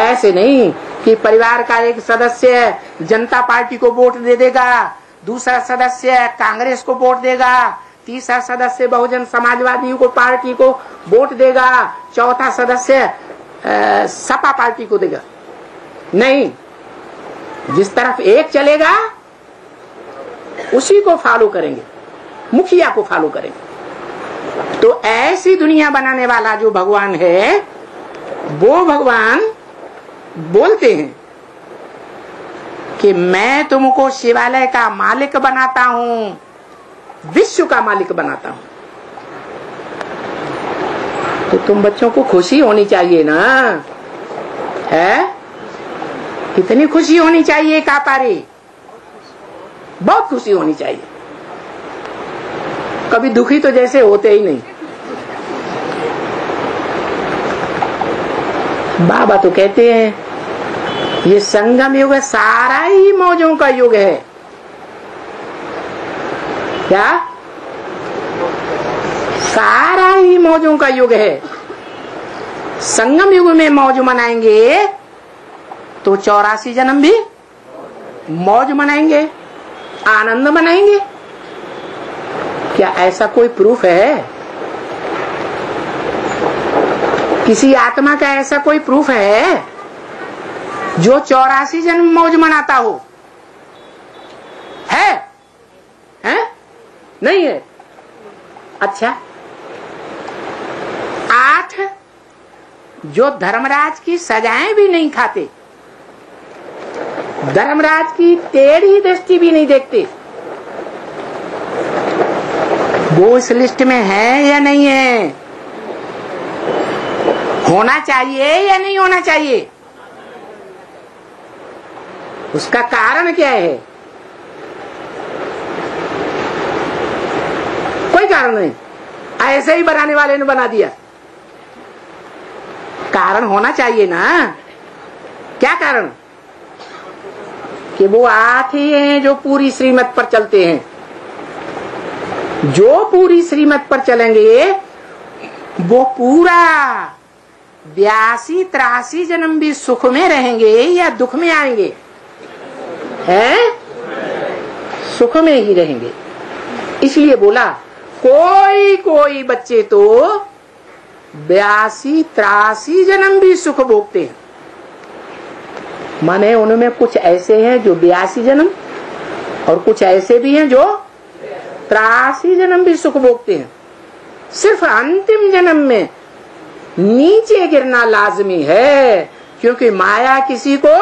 Speaker 1: ऐसे नहीं कि परिवार का एक सदस्य जनता पार्टी को वोट दे देगा, दूसरा सदस्य कांग्रेस को वोट देगा, तीसरा सदस्य बहुजन समाजवादी को पार्टी को वोट देगा, चौथा सदस्य सपा पार्टी को देगा। नहीं, जिस तरफ एक चलेगा उसी को फॉलो करेंगे, मुखिया को फॉलो करेंगे। तो ऐसी दुनिया बनाने वाला जो भगवान है, वो भगवान बोलते हैं कि मैं तुमको शिवालय का मालिक बनाता हूं, विश्व का मालिक बनाता हूं। तो तुम बच्चों को खुशी होनी चाहिए ना, है? कितनी खुशी होनी चाहिए कापारी, बहुत खुशी होनी चाहिए। कभी दुखी तो जैसे होते ही नहीं। बाबा तो कहते हैं ये संगम युग सारा ही मौजों का युग है। क्या? सारा ही मौजों का युग है। संगम युग में मौज मनाएंगे तो 84 जन्म भी मौज मनाएंगे, आनंद मनाएंगे। क्या ऐसा कोई प्रूफ है? किसी आत्मा का ऐसा कोई प्रूफ है जो 84 जन्म मौज मनाता हो? है? नहीं है। अच्छा, 8 जो धर्मराज की सजाएं भी नहीं खाते, धर्मराज की टेढ़ी दृष्टि भी नहीं देखते, वो इस लिस्ट में है या नहीं है? होना चाहिए या नहीं होना चाहिए? उसका कारण क्या है? कोई कारण नहीं, ऐसे ही बनाने वाले ने बना दिया। कारण होना चाहिए ना। क्या कारण? कि वो 8 ही हैं जो पूरी श्रीमत पर चलते हैं। जो पूरी श्रीमत पर चलेंगे वो पूरा 82-83 जन्म भी सुख में रहेंगे या दुख में आएंगे? हैं? सुख में ही रहेंगे। इसलिए बोला कोई कोई बच्चे तो 82-83 जन्म भी सुख भोगते हैं। माने उनमें कुछ ऐसे हैं जो 82 जन्म और कुछ ऐसे भी हैं जो 83 जन्म भी सुख भोगते हैं। सिर्फ अंतिम जन्म में नीचे गिरना लाजमी है, क्योंकि माया किसी को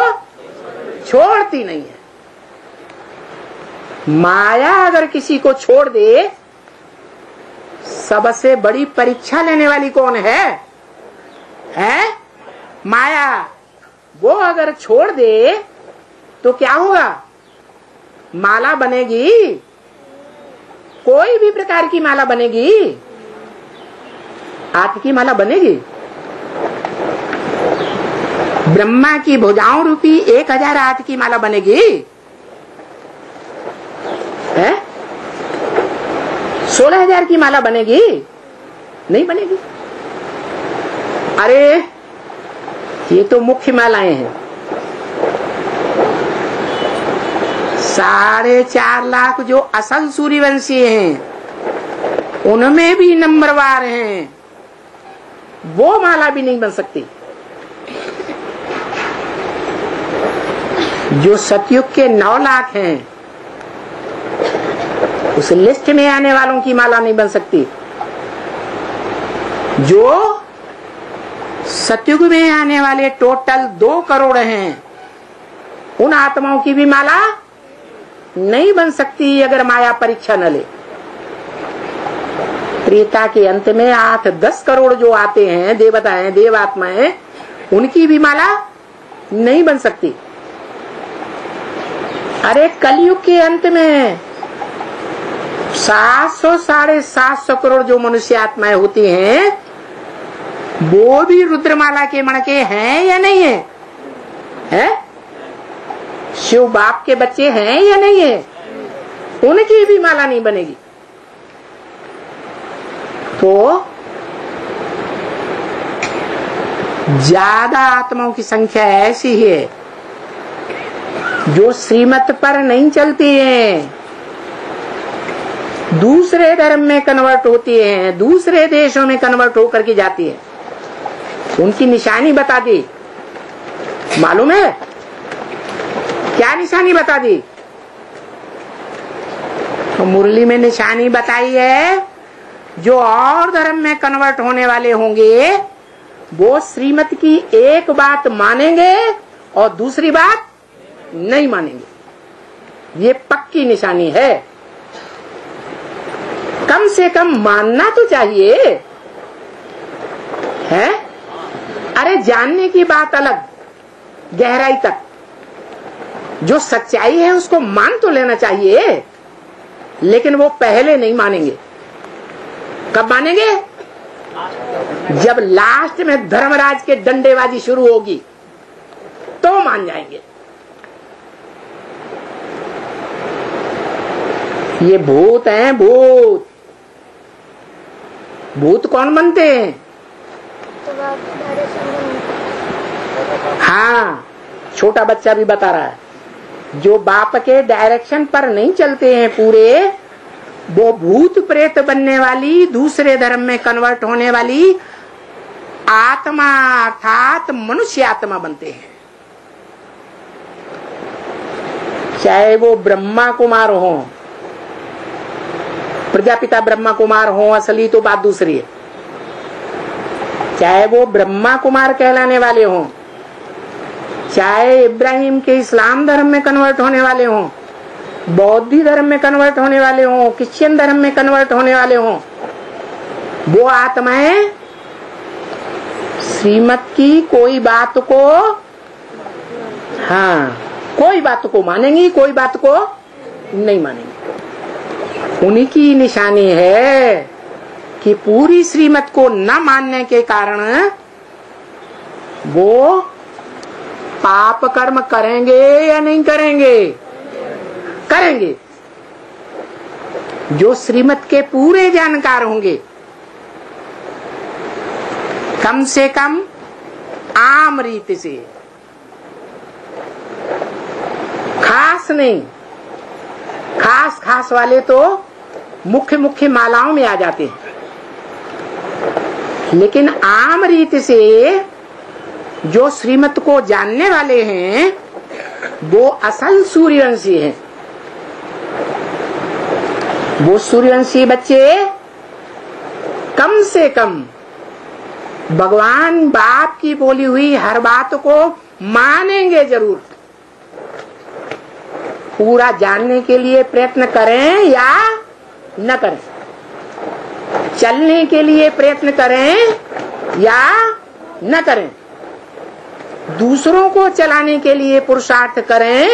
Speaker 1: छोड़ती नहीं है। माया अगर किसी को छोड़ दे, सबसे बड़ी परीक्षा लेने वाली कौन है? माया। वो अगर छोड़ दे तो क्या होगा? माला बनेगी, कोई भी प्रकार की माला बनेगी। हाथ की माला बनेगी। ब्रह्मा की भुजाओं रूपी 1000 हाथ की माला बनेगी? है? 16,000 की माला बनेगी? नहीं बनेगी। अरे ये तो मुख्य मालाएं हैं। 4.5 लाख जो असल सूर्यवंशी हैं, उनमें भी नंबरवार हैं, वो माला भी नहीं बन सकती। जो सतयुग के 9 लाख हैं, उस लिस्ट में आने वालों की माला नहीं बन सकती। जो सतयुग में आने वाले टोटल 2 करोड़ हैं, उन आत्माओं की भी माला नहीं बन सकती अगर माया परीक्षा न ले। त्रेता के अंत में 8-10 करोड़ जो आते हैं, देवताएं, देवात्माएं, उनकी भी माला नहीं बन सकती। अरे कलयुग के अंत में 700 साढ़े 700 करोड़ जो मनुष्य आत्माएं होती हैं, वो भी रुद्रमाला के मणके हैं या नहीं है? है? शिव बाप के बच्चे हैं या नहीं है? उनकी भी माला नहीं बनेगी। तो ज्यादा आत्माओं की संख्या ऐसी है जो श्रीमत पर नहीं चलती हैं, दूसरे धर्म में कन्वर्ट होती हैं, दूसरे देशों में कन्वर्ट होकर के जाती है। उनकी निशानी बता दी, मालूम है क्या निशानी बता दी? तो मुरली में निशानी बताई है, जो और धर्म में कन्वर्ट होने वाले होंगे वो श्रीमत की एक बात मानेंगे और दूसरी बात नहीं मानेंगे। ये पक्की निशानी है। कम से कम मानना तो चाहिए, है? अरे जानने की बात अलग, गहराई तक जो सच्चाई है उसको मान तो लेना चाहिए, लेकिन वो पहले नहीं मानेंगे। कब मानेंगे? जब लास्ट में धर्मराज के डंडेबाजी शुरू होगी तो मान जाएंगे। ये भूत हैं, भूत। भूत कौन बनते हैं? हाँ, छोटा बच्चा भी बता रहा है, जो बाप के डायरेक्शन पर नहीं चलते हैं पूरे, वो भूत प्रेत बनने वाली, दूसरे धर्म में कन्वर्ट होने वाली आत्मा अर्थात मनुष्य आत्मा बनते हैं। चाहे वो ब्रह्मा कुमार हो, प्रजापिता ब्रह्मा कुमार हो, असली तो बात दूसरी है। चाहे वो ब्रह्मा कुमार कहलाने वाले हों, चाहे इब्राहिम के इस्लाम धर्म में कन्वर्ट होने वाले हों, बौद्ध धर्म में कन्वर्ट होने वाले हों, क्रिश्चियन धर्म में कन्वर्ट होने वाले हों, वो आत्माएं श्रीमत की कोई बात को, हाँ, कोई बात को मानेंगी, कोई बात को नहीं मानेंगी। उन्हीं की निशानी है कि पूरी श्रीमत को न मानने के कारण वो पाप कर्म करेंगे या नहीं करेंगे? करेंगे। जो श्रीमत के पूरे जानकार होंगे, कम से कम आम रीति से, खास नहीं, खास खास वाले तो मुख्य मुख्य मालाओं में आ जाते हैं, लेकिन आम रीति से जो श्रीमत को जानने वाले हैं वो असल सूर्यवंशी हैं। वो सूर्यवंशी बच्चे कम से कम भगवान बाप की बोली हुई हर बात को मानेंगे जरूर। पूरा जानने के लिए प्रयत्न करें या न करें, चलने के लिए प्रयत्न करें या न करें, दूसरों को चलाने के लिए पुरुषार्थ करें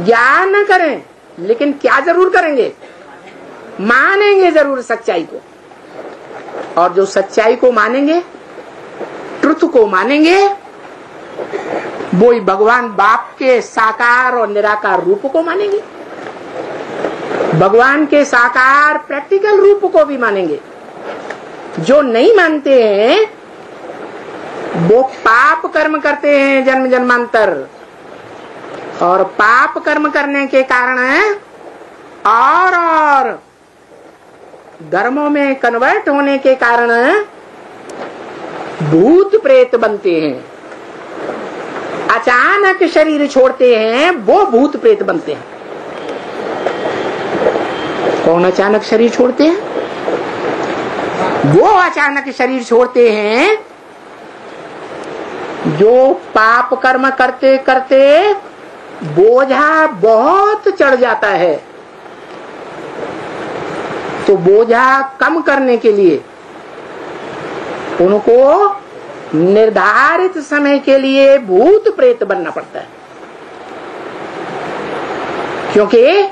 Speaker 1: या न करें, लेकिन क्या जरूर करेंगे? मानेंगे जरूर सच्चाई को। और जो सच्चाई को मानेंगे, ट्रुथ को मानेंगे, वो ही भगवान बाप के साकार और निराकार रूप को मानेंगे, भगवान के साकार प्रैक्टिकल रूप को भी मानेंगे। जो नहीं मानते हैं वो पाप कर्म करते हैं जन्म जन्मांतर, और पाप कर्म करने के कारण और धर्मों में कन्वर्ट होने के कारण भूत प्रेत बनते हैं। अचानक शरीर छोड़ते हैं वो भूत प्रेत बनते हैं। कौन अचानक शरीर छोड़ते हैं? वो अचानक शरीर छोड़ते हैं जो पाप कर्म करते करते बोझा बहुत चढ़ जाता है, तो बोझा कम करने के लिए उनको निर्धारित समय के लिए भूत प्रेत बनना पड़ता है। क्योंकि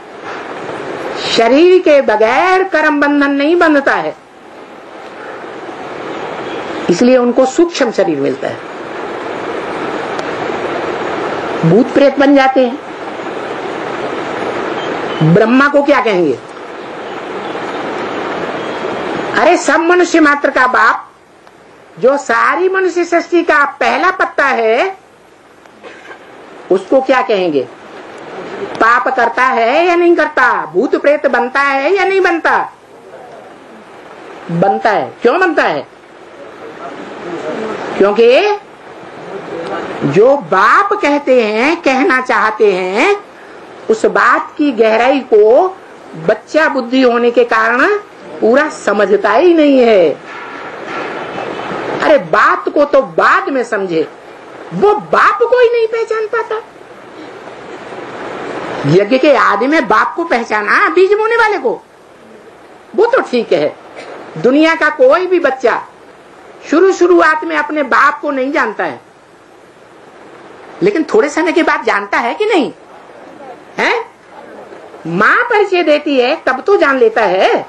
Speaker 1: शरीर के बगैर कर्म बंधन नहीं बंधता है, इसलिए उनको सूक्ष्म शरीर मिलता है। भूत प्रेत बन जाते हैं। ब्रह्मा को क्या कहेंगे? अरे सब मनुष्य मात्र का बाप, जो सारी मनुष्य सृष्टि का पहला पत्ता है, उसको क्या कहेंगे? पाप करता है या नहीं करता? भूत प्रेत बनता है या नहीं बनता? बनता है। क्यों बनता है? क्योंकि जो बाप कहते हैं, कहना चाहते हैं, उस बात की गहराई को बच्चा बुद्धि होने के कारण पूरा समझता ही नहीं है। अरे बात को तो बाद में समझे, वो बाप को ही नहीं पहचान पाता। यज्ञ के आदि में बाप को पहचाना, बीज बोने वाले को, वो तो ठीक है। दुनिया का कोई भी बच्चा शुरुआत में अपने बाप को नहीं जानता है, लेकिन थोड़े समय के बाद जानता है कि नहीं है? माँ परिचय देती है तब तो जान लेता है,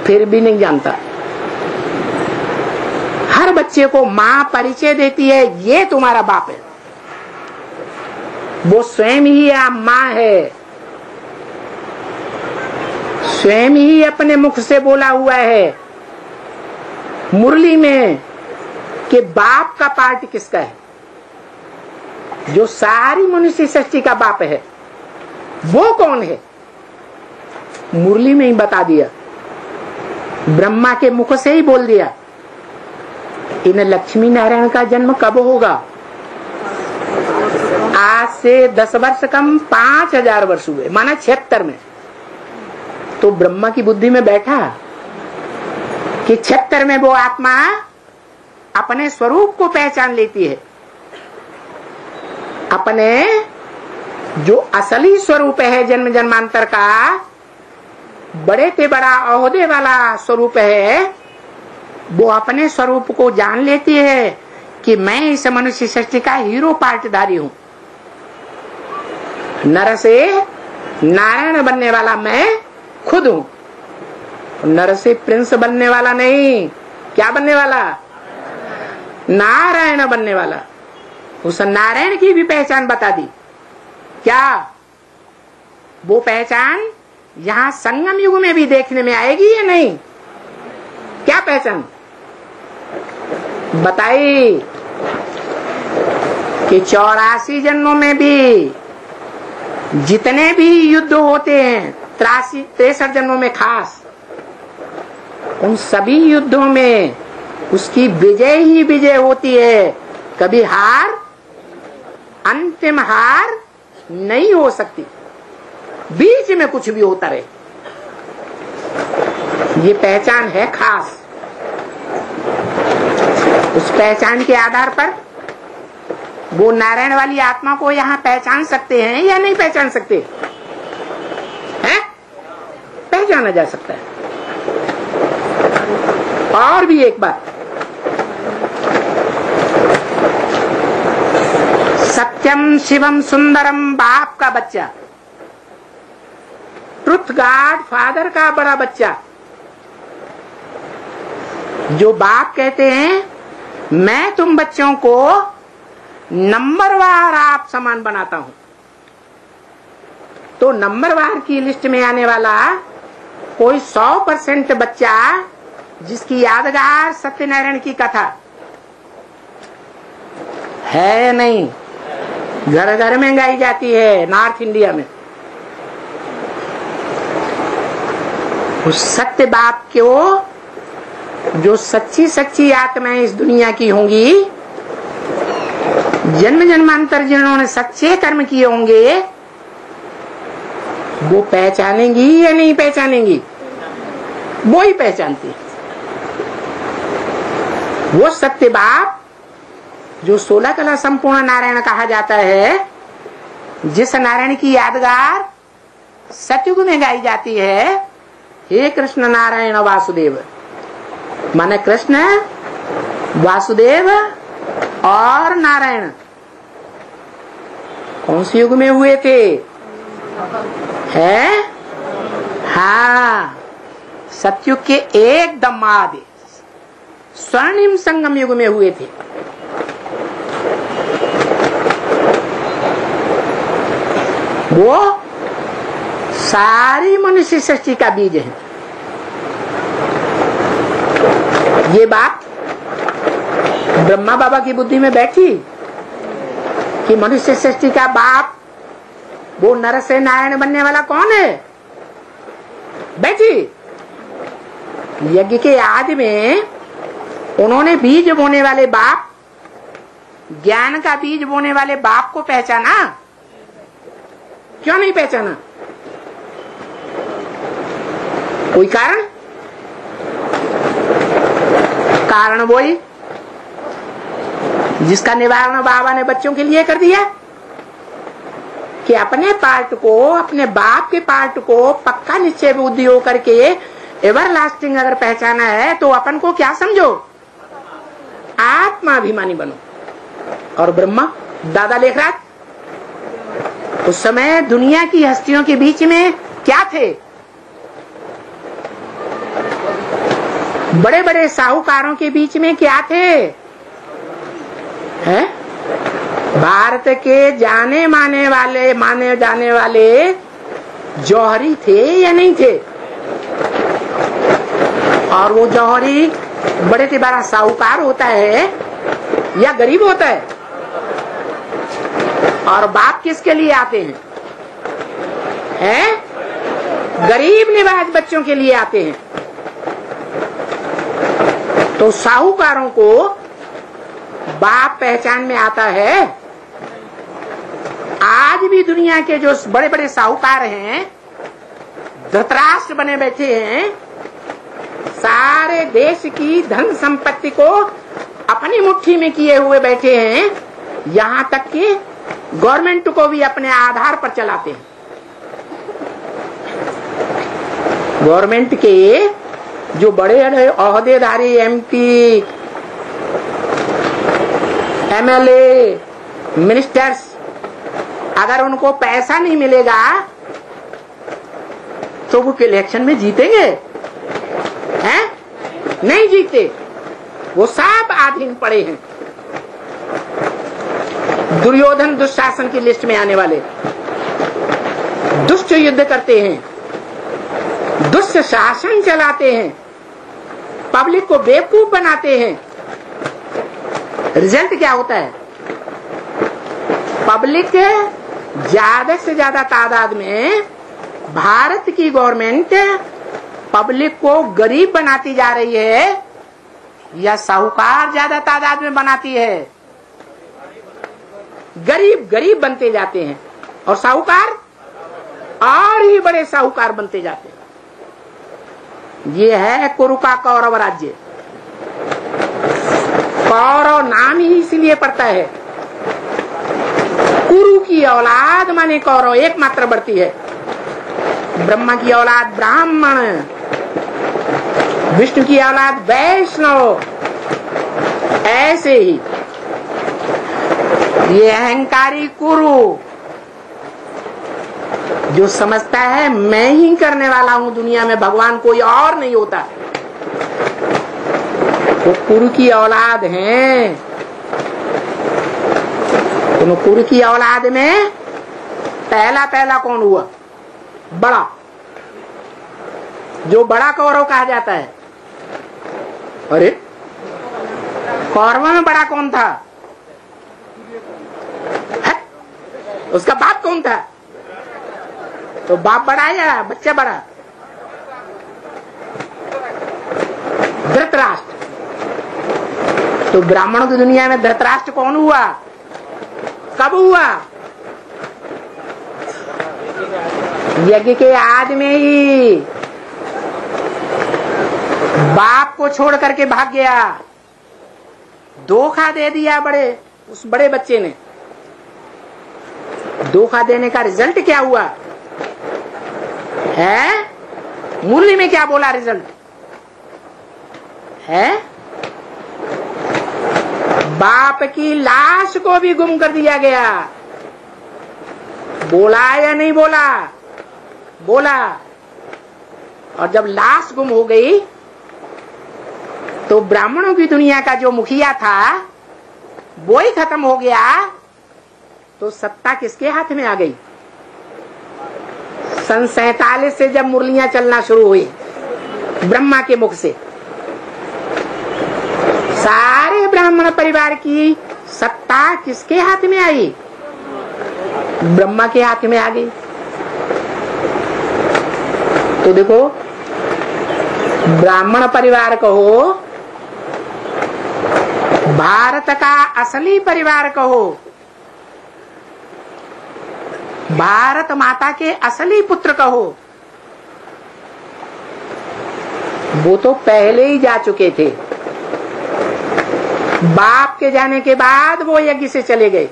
Speaker 1: फिर भी नहीं जानता। हर बच्चे को माँ परिचय देती है, ये तुम्हारा बाप है। वो स्वयं ही माँ है, स्वयं ही अपने मुख से बोला हुआ है मुरली में कि बाप का पार्ट किसका है। जो सारी मनुष्य सृष्टि का बाप है वो कौन है, मुरली में ही बता दिया, ब्रह्मा के मुख से ही बोल दिया। इन लक्ष्मी नारायण का जन्म कब होगा? आज से 10 वर्ष कम 5000 वर्ष हुए, माना 76 में। तो ब्रह्मा की बुद्धि में बैठा कि 76 में वो आत्मा अपने स्वरूप को पहचान लेती है। अपने जो असली स्वरूप है जन्म जन्मांतर का, बड़े से बड़ा ओहदे वाला स्वरूप है, वो अपने स्वरूप को जान लेती है कि मैं इस मनुष्य सृष्टि का हीरो पार्टधारी हूं। नर से नारायण बनने वाला मैं खुद हूं, नर से प्रिंस बनने वाला नहीं। क्या बनने वाला? नारायण बनने वाला। उस नारायण की भी पहचान बता दी। क्या वो पहचान यहाँ संगम युग में भी देखने में आएगी या नहीं? क्या पहचान बताई कि 84 जन्मों में भी जितने भी युद्ध होते हैं, 63 जन्मों में खास, उन सभी युद्धों में उसकी विजय ही विजय होती है। कभी हार, अंतिम हार नहीं हो सकती, बीच में कुछ भी होता रहे। ये पहचान है खास। उस पहचान के आधार पर वो नारायण वाली आत्मा को यहाँ पहचान सकते हैं या नहीं पहचान सकते हैं? पहचाना जा सकता है। और भी एक बात, सत्यम शिवम सुंदरम बाप का बच्चा, ट्रुथ गॉड फादर का बड़ा बच्चा, जो बाप कहते हैं मैं तुम बच्चों को नंबरवार आप समान बनाता हूं। तो नंबरवार की लिस्ट में आने वाला कोई 100% बच्चा जिसकी यादगार सत्यनारायण की कथा है नहीं, घर घर में गाई जाती है नॉर्थ इंडिया में। उस सत्य बाप को, जो सच्ची सच्ची आत्माएं इस दुनिया की होंगी, जन्म जन्मांतर जिन्होंने सच्चे कर्म किए होंगे, वो पहचानेंगी या नहीं पहचानेंगी? वो ही पहचानती। वो सत्य बाप जो 16 कला संपूर्ण नारायण कहा जाता है, जिस नारायण की यादगार सतयुग में गाई जाती है, हे कृष्ण नारायण वासुदेव, माने कृष्ण, वासुदेव और नारायण, कौन से युग में हुए थे? है हाँ, सतयुग के एकदम आदि स्वर्णिम संगम युग में हुए थे। वो सारी मनुष्य सृष्टि का बीज है। ये बात ब्रह्मा बाबा की बुद्धि में बैठी कि मनुष्य सृष्टि का बाप वो नर से नारायण बनने वाला कौन है? बैठी। यज्ञ के आदि में उन्होंने बीज बोने वाले बाप, ज्ञान का बीज बोने वाले बाप को पहचाना? क्यों नहीं पहचाना? कोई कारण? कारण वही जिसका निवारण बाबा ने बच्चों के लिए कर दिया कि अपने पार्ट को, अपने बाप के पार्ट को पक्का निश्चय बुद्धि हो करके एवर लास्टिंग अगर पहचाना है तो अपन को क्या समझो? आत्माभिमानी बनो। और ब्रह्मा दादा लेख रहा, उस समय दुनिया की हस्तियों के बीच में क्या थे? बड़े बड़े साहूकारों के बीच में क्या थे? है? भारत के जाने माने जाने वाले जौहरी थे या नहीं थे? और वो जौहरी बड़े से बड़ा साहूकार होता है या गरीब होता है? और बाप किसके लिए आते हैं? गरीब निवाज बच्चों के लिए आते हैं। तो साहूकारों को बाप पहचान में आता है। आज भी दुनिया के जो बड़े बड़े साहूकार हैं, धृतराष्ट्र बने बैठे हैं, सारे देश की धन संपत्ति को अपनी मुट्ठी में किए हुए बैठे हैं, यहाँ तक कि गवर्नमेंट को भी अपने आधार पर चलाते हैं। गवर्नमेंट के जो बड़े बड़े ओहदेदारी, एमपी, एमएलए, मिनिस्टर्स, अगर उनको पैसा नहीं मिलेगा तो वो इलेक्शन में जीतेंगे? हैं? नहीं जीते। वो सब अधीन पड़े हैं। दुर्योधन दुशासन की लिस्ट में आने वाले, दुष्ट युद्ध करते हैं, दुष्ट शासन चलाते हैं, पब्लिक को बेवकूफ बनाते हैं। रिजल्ट क्या होता है? पब्लिक ज्यादा से ज्यादा तादाद में, भारत की गवर्नमेंट पब्लिक को गरीब बनाती जा रही है या साहूकार ज्यादा तादाद में बनाती है? गरीब गरीब बनते जाते हैं और साहूकार और ही बड़े साहूकार बनते जाते हैं। ये है कुरु का कौरव राज्य। कौरव नाम ही इसलिए पड़ता है, कुरु की औलाद माने कौरव एकमात्र बढ़ती है। ब्रह्मा की औलाद ब्राह्मण, विष्णु की औलाद वैष्णव। ऐसे ही ये अहंकारी कुरु जो समझता है मैं ही करने वाला हूं दुनिया में, भगवान कोई और नहीं होता, वो कुरु की औलाद हैं। तो कुरु की औलाद में पहला कौन हुआ? बड़ा, जो बड़ा कौरव कहा जाता है। अरे कौरवों में बड़ा कौन था? उसका बाप कौन था? तो बाप बड़ा या बच्चा बड़ा? धृतराष्ट्र। तो ब्राह्मणों की दुनिया में धृतराष्ट्र कौन हुआ? कब हुआ? यज्ञ के आदि में ही बाप को छोड़ करके भाग गया, धोखा दे दिया उस बड़े बच्चे ने। धोखा देने का रिजल्ट क्या हुआ है? मुरली में क्या बोला रिजल्ट है? बाप की लाश को भी गुम कर दिया गया। बोला या नहीं बोला? बोला। और जब लाश गुम हो गई तो ब्राह्मणों की दुनिया का जो मुखिया था वो ही खत्म हो गया, तो सत्ता किसके हाथ में आ गई? सन 47 से जब मुरलियां चलना शुरू हुई ब्रह्मा के मुख से, सारे ब्राह्मण परिवार की सत्ता किसके हाथ में आई? ब्रह्मा के हाथ में आ गई। तो देखो, ब्राह्मण परिवार कहो, भारत का असली परिवार कहो, भारत माता के असली पुत्र कहो, वो तो पहले ही जा चुके थे। बाप के जाने के बाद वो यज्ञ से चले गए।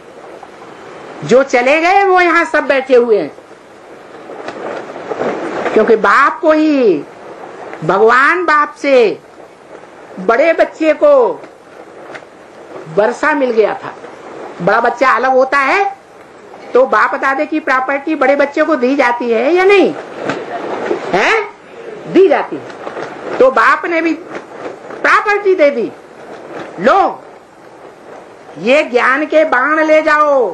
Speaker 1: जो चले गए वो यहाँ सब बैठे हुए हैं, क्योंकि बाप को ही, भगवान बाप से बड़े बच्चे को वर्षा मिल गया था। बड़ा बच्चा अलग होता है तो बाप दादे की प्रॉपर्टी बड़े बच्चे को दी जाती है या नहीं है? दी जाती है। तो बाप ने भी प्रॉपर्टी दे दी, लो ये ज्ञान के बाण ले जाओ,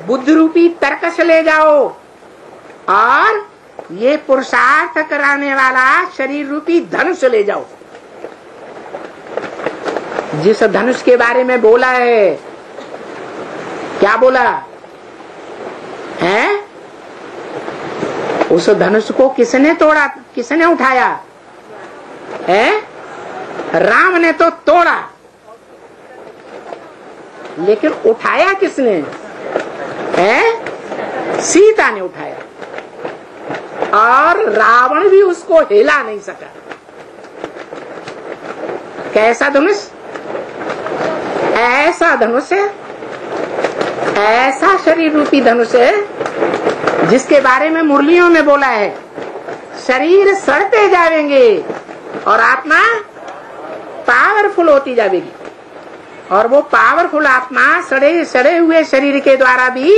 Speaker 1: बुद्धि रूपी तर्कश ले जाओ, और ये पुरुषार्थ कराने वाला शरीर रूपी धनुष ले जाओ। जिस धनुष के बारे में बोला है, क्या बोला है? उस धनुष को किसने तोड़ा, किसने उठाया है? राम ने तो तोड़ा, लेकिन उठाया किसने है? सीता ने उठाया, और रावण भी उसको हिला नहीं सका। कैसा धनुष? ऐसा धनुष है, ऐसा शरीर रूपी धनुष है जिसके बारे में मुरलियों में बोला है, शरीर सड़ते जाएंगे और आत्मा पावरफुल होती जाएगी। और वो पावरफुल आत्मा सड़े हुए शरीर के द्वारा भी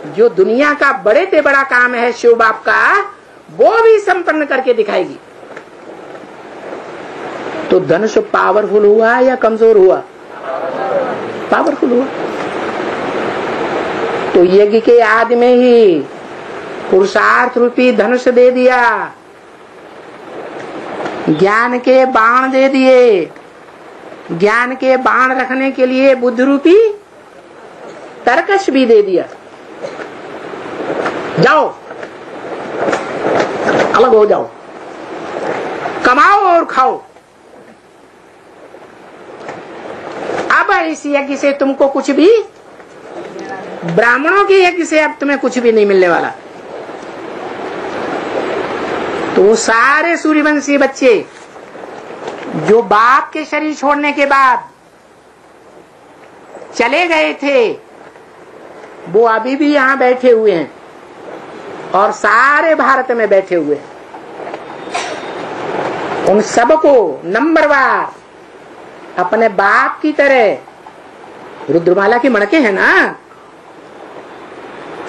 Speaker 1: जो दुनिया का बड़े से बड़ा काम है शिव बाप का, वो भी संपन्न करके दिखाएगी। तो धनुष पावरफुल हुआ या कमजोर हुआ? पावरफुल हुआ। तो यज्ञ के आदि में ही पुरुषार्थ रूपी धनुष दे दिया, ज्ञान के बाण दे दिए, ज्ञान के बाण रखने के लिए बुद्धि रूपी तर्कश भी दे दिया। जाओ, अलग हो जाओ, कमाओ और खाओ। अब इस यज्ञ से तुमको कुछ भी, ब्राह्मणों के यज्ञ से अब तुम्हें कुछ भी नहीं मिलने वाला। तो सारे सूर्यवंशी बच्चे जो बाप के शरीर छोड़ने के बाद चले गए थे, वो अभी भी यहाँ बैठे हुए हैं और सारे भारत में बैठे हुए हैं। उन सबको नंबरवार अपने बाप की तरह, रुद्रमाला के मणके हैं ना,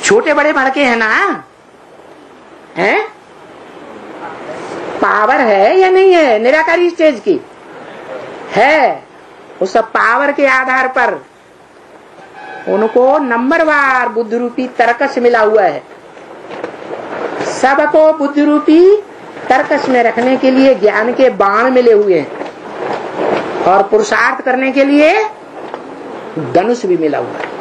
Speaker 1: छोटे बड़े मणके हैं ना, हैं? पावर है या नहीं है? निराकारी स्टेज की है। उस पावर के आधार पर उनको नंबरवार बुद्धि रूपी तर्कश मिला हुआ है। सबको बुद्धि रूपी तर्कश में रखने के लिए ज्ञान के बाण मिले हुए हैं और पुरुषार्थ करने के लिए धनुष भी मिला हुआ है।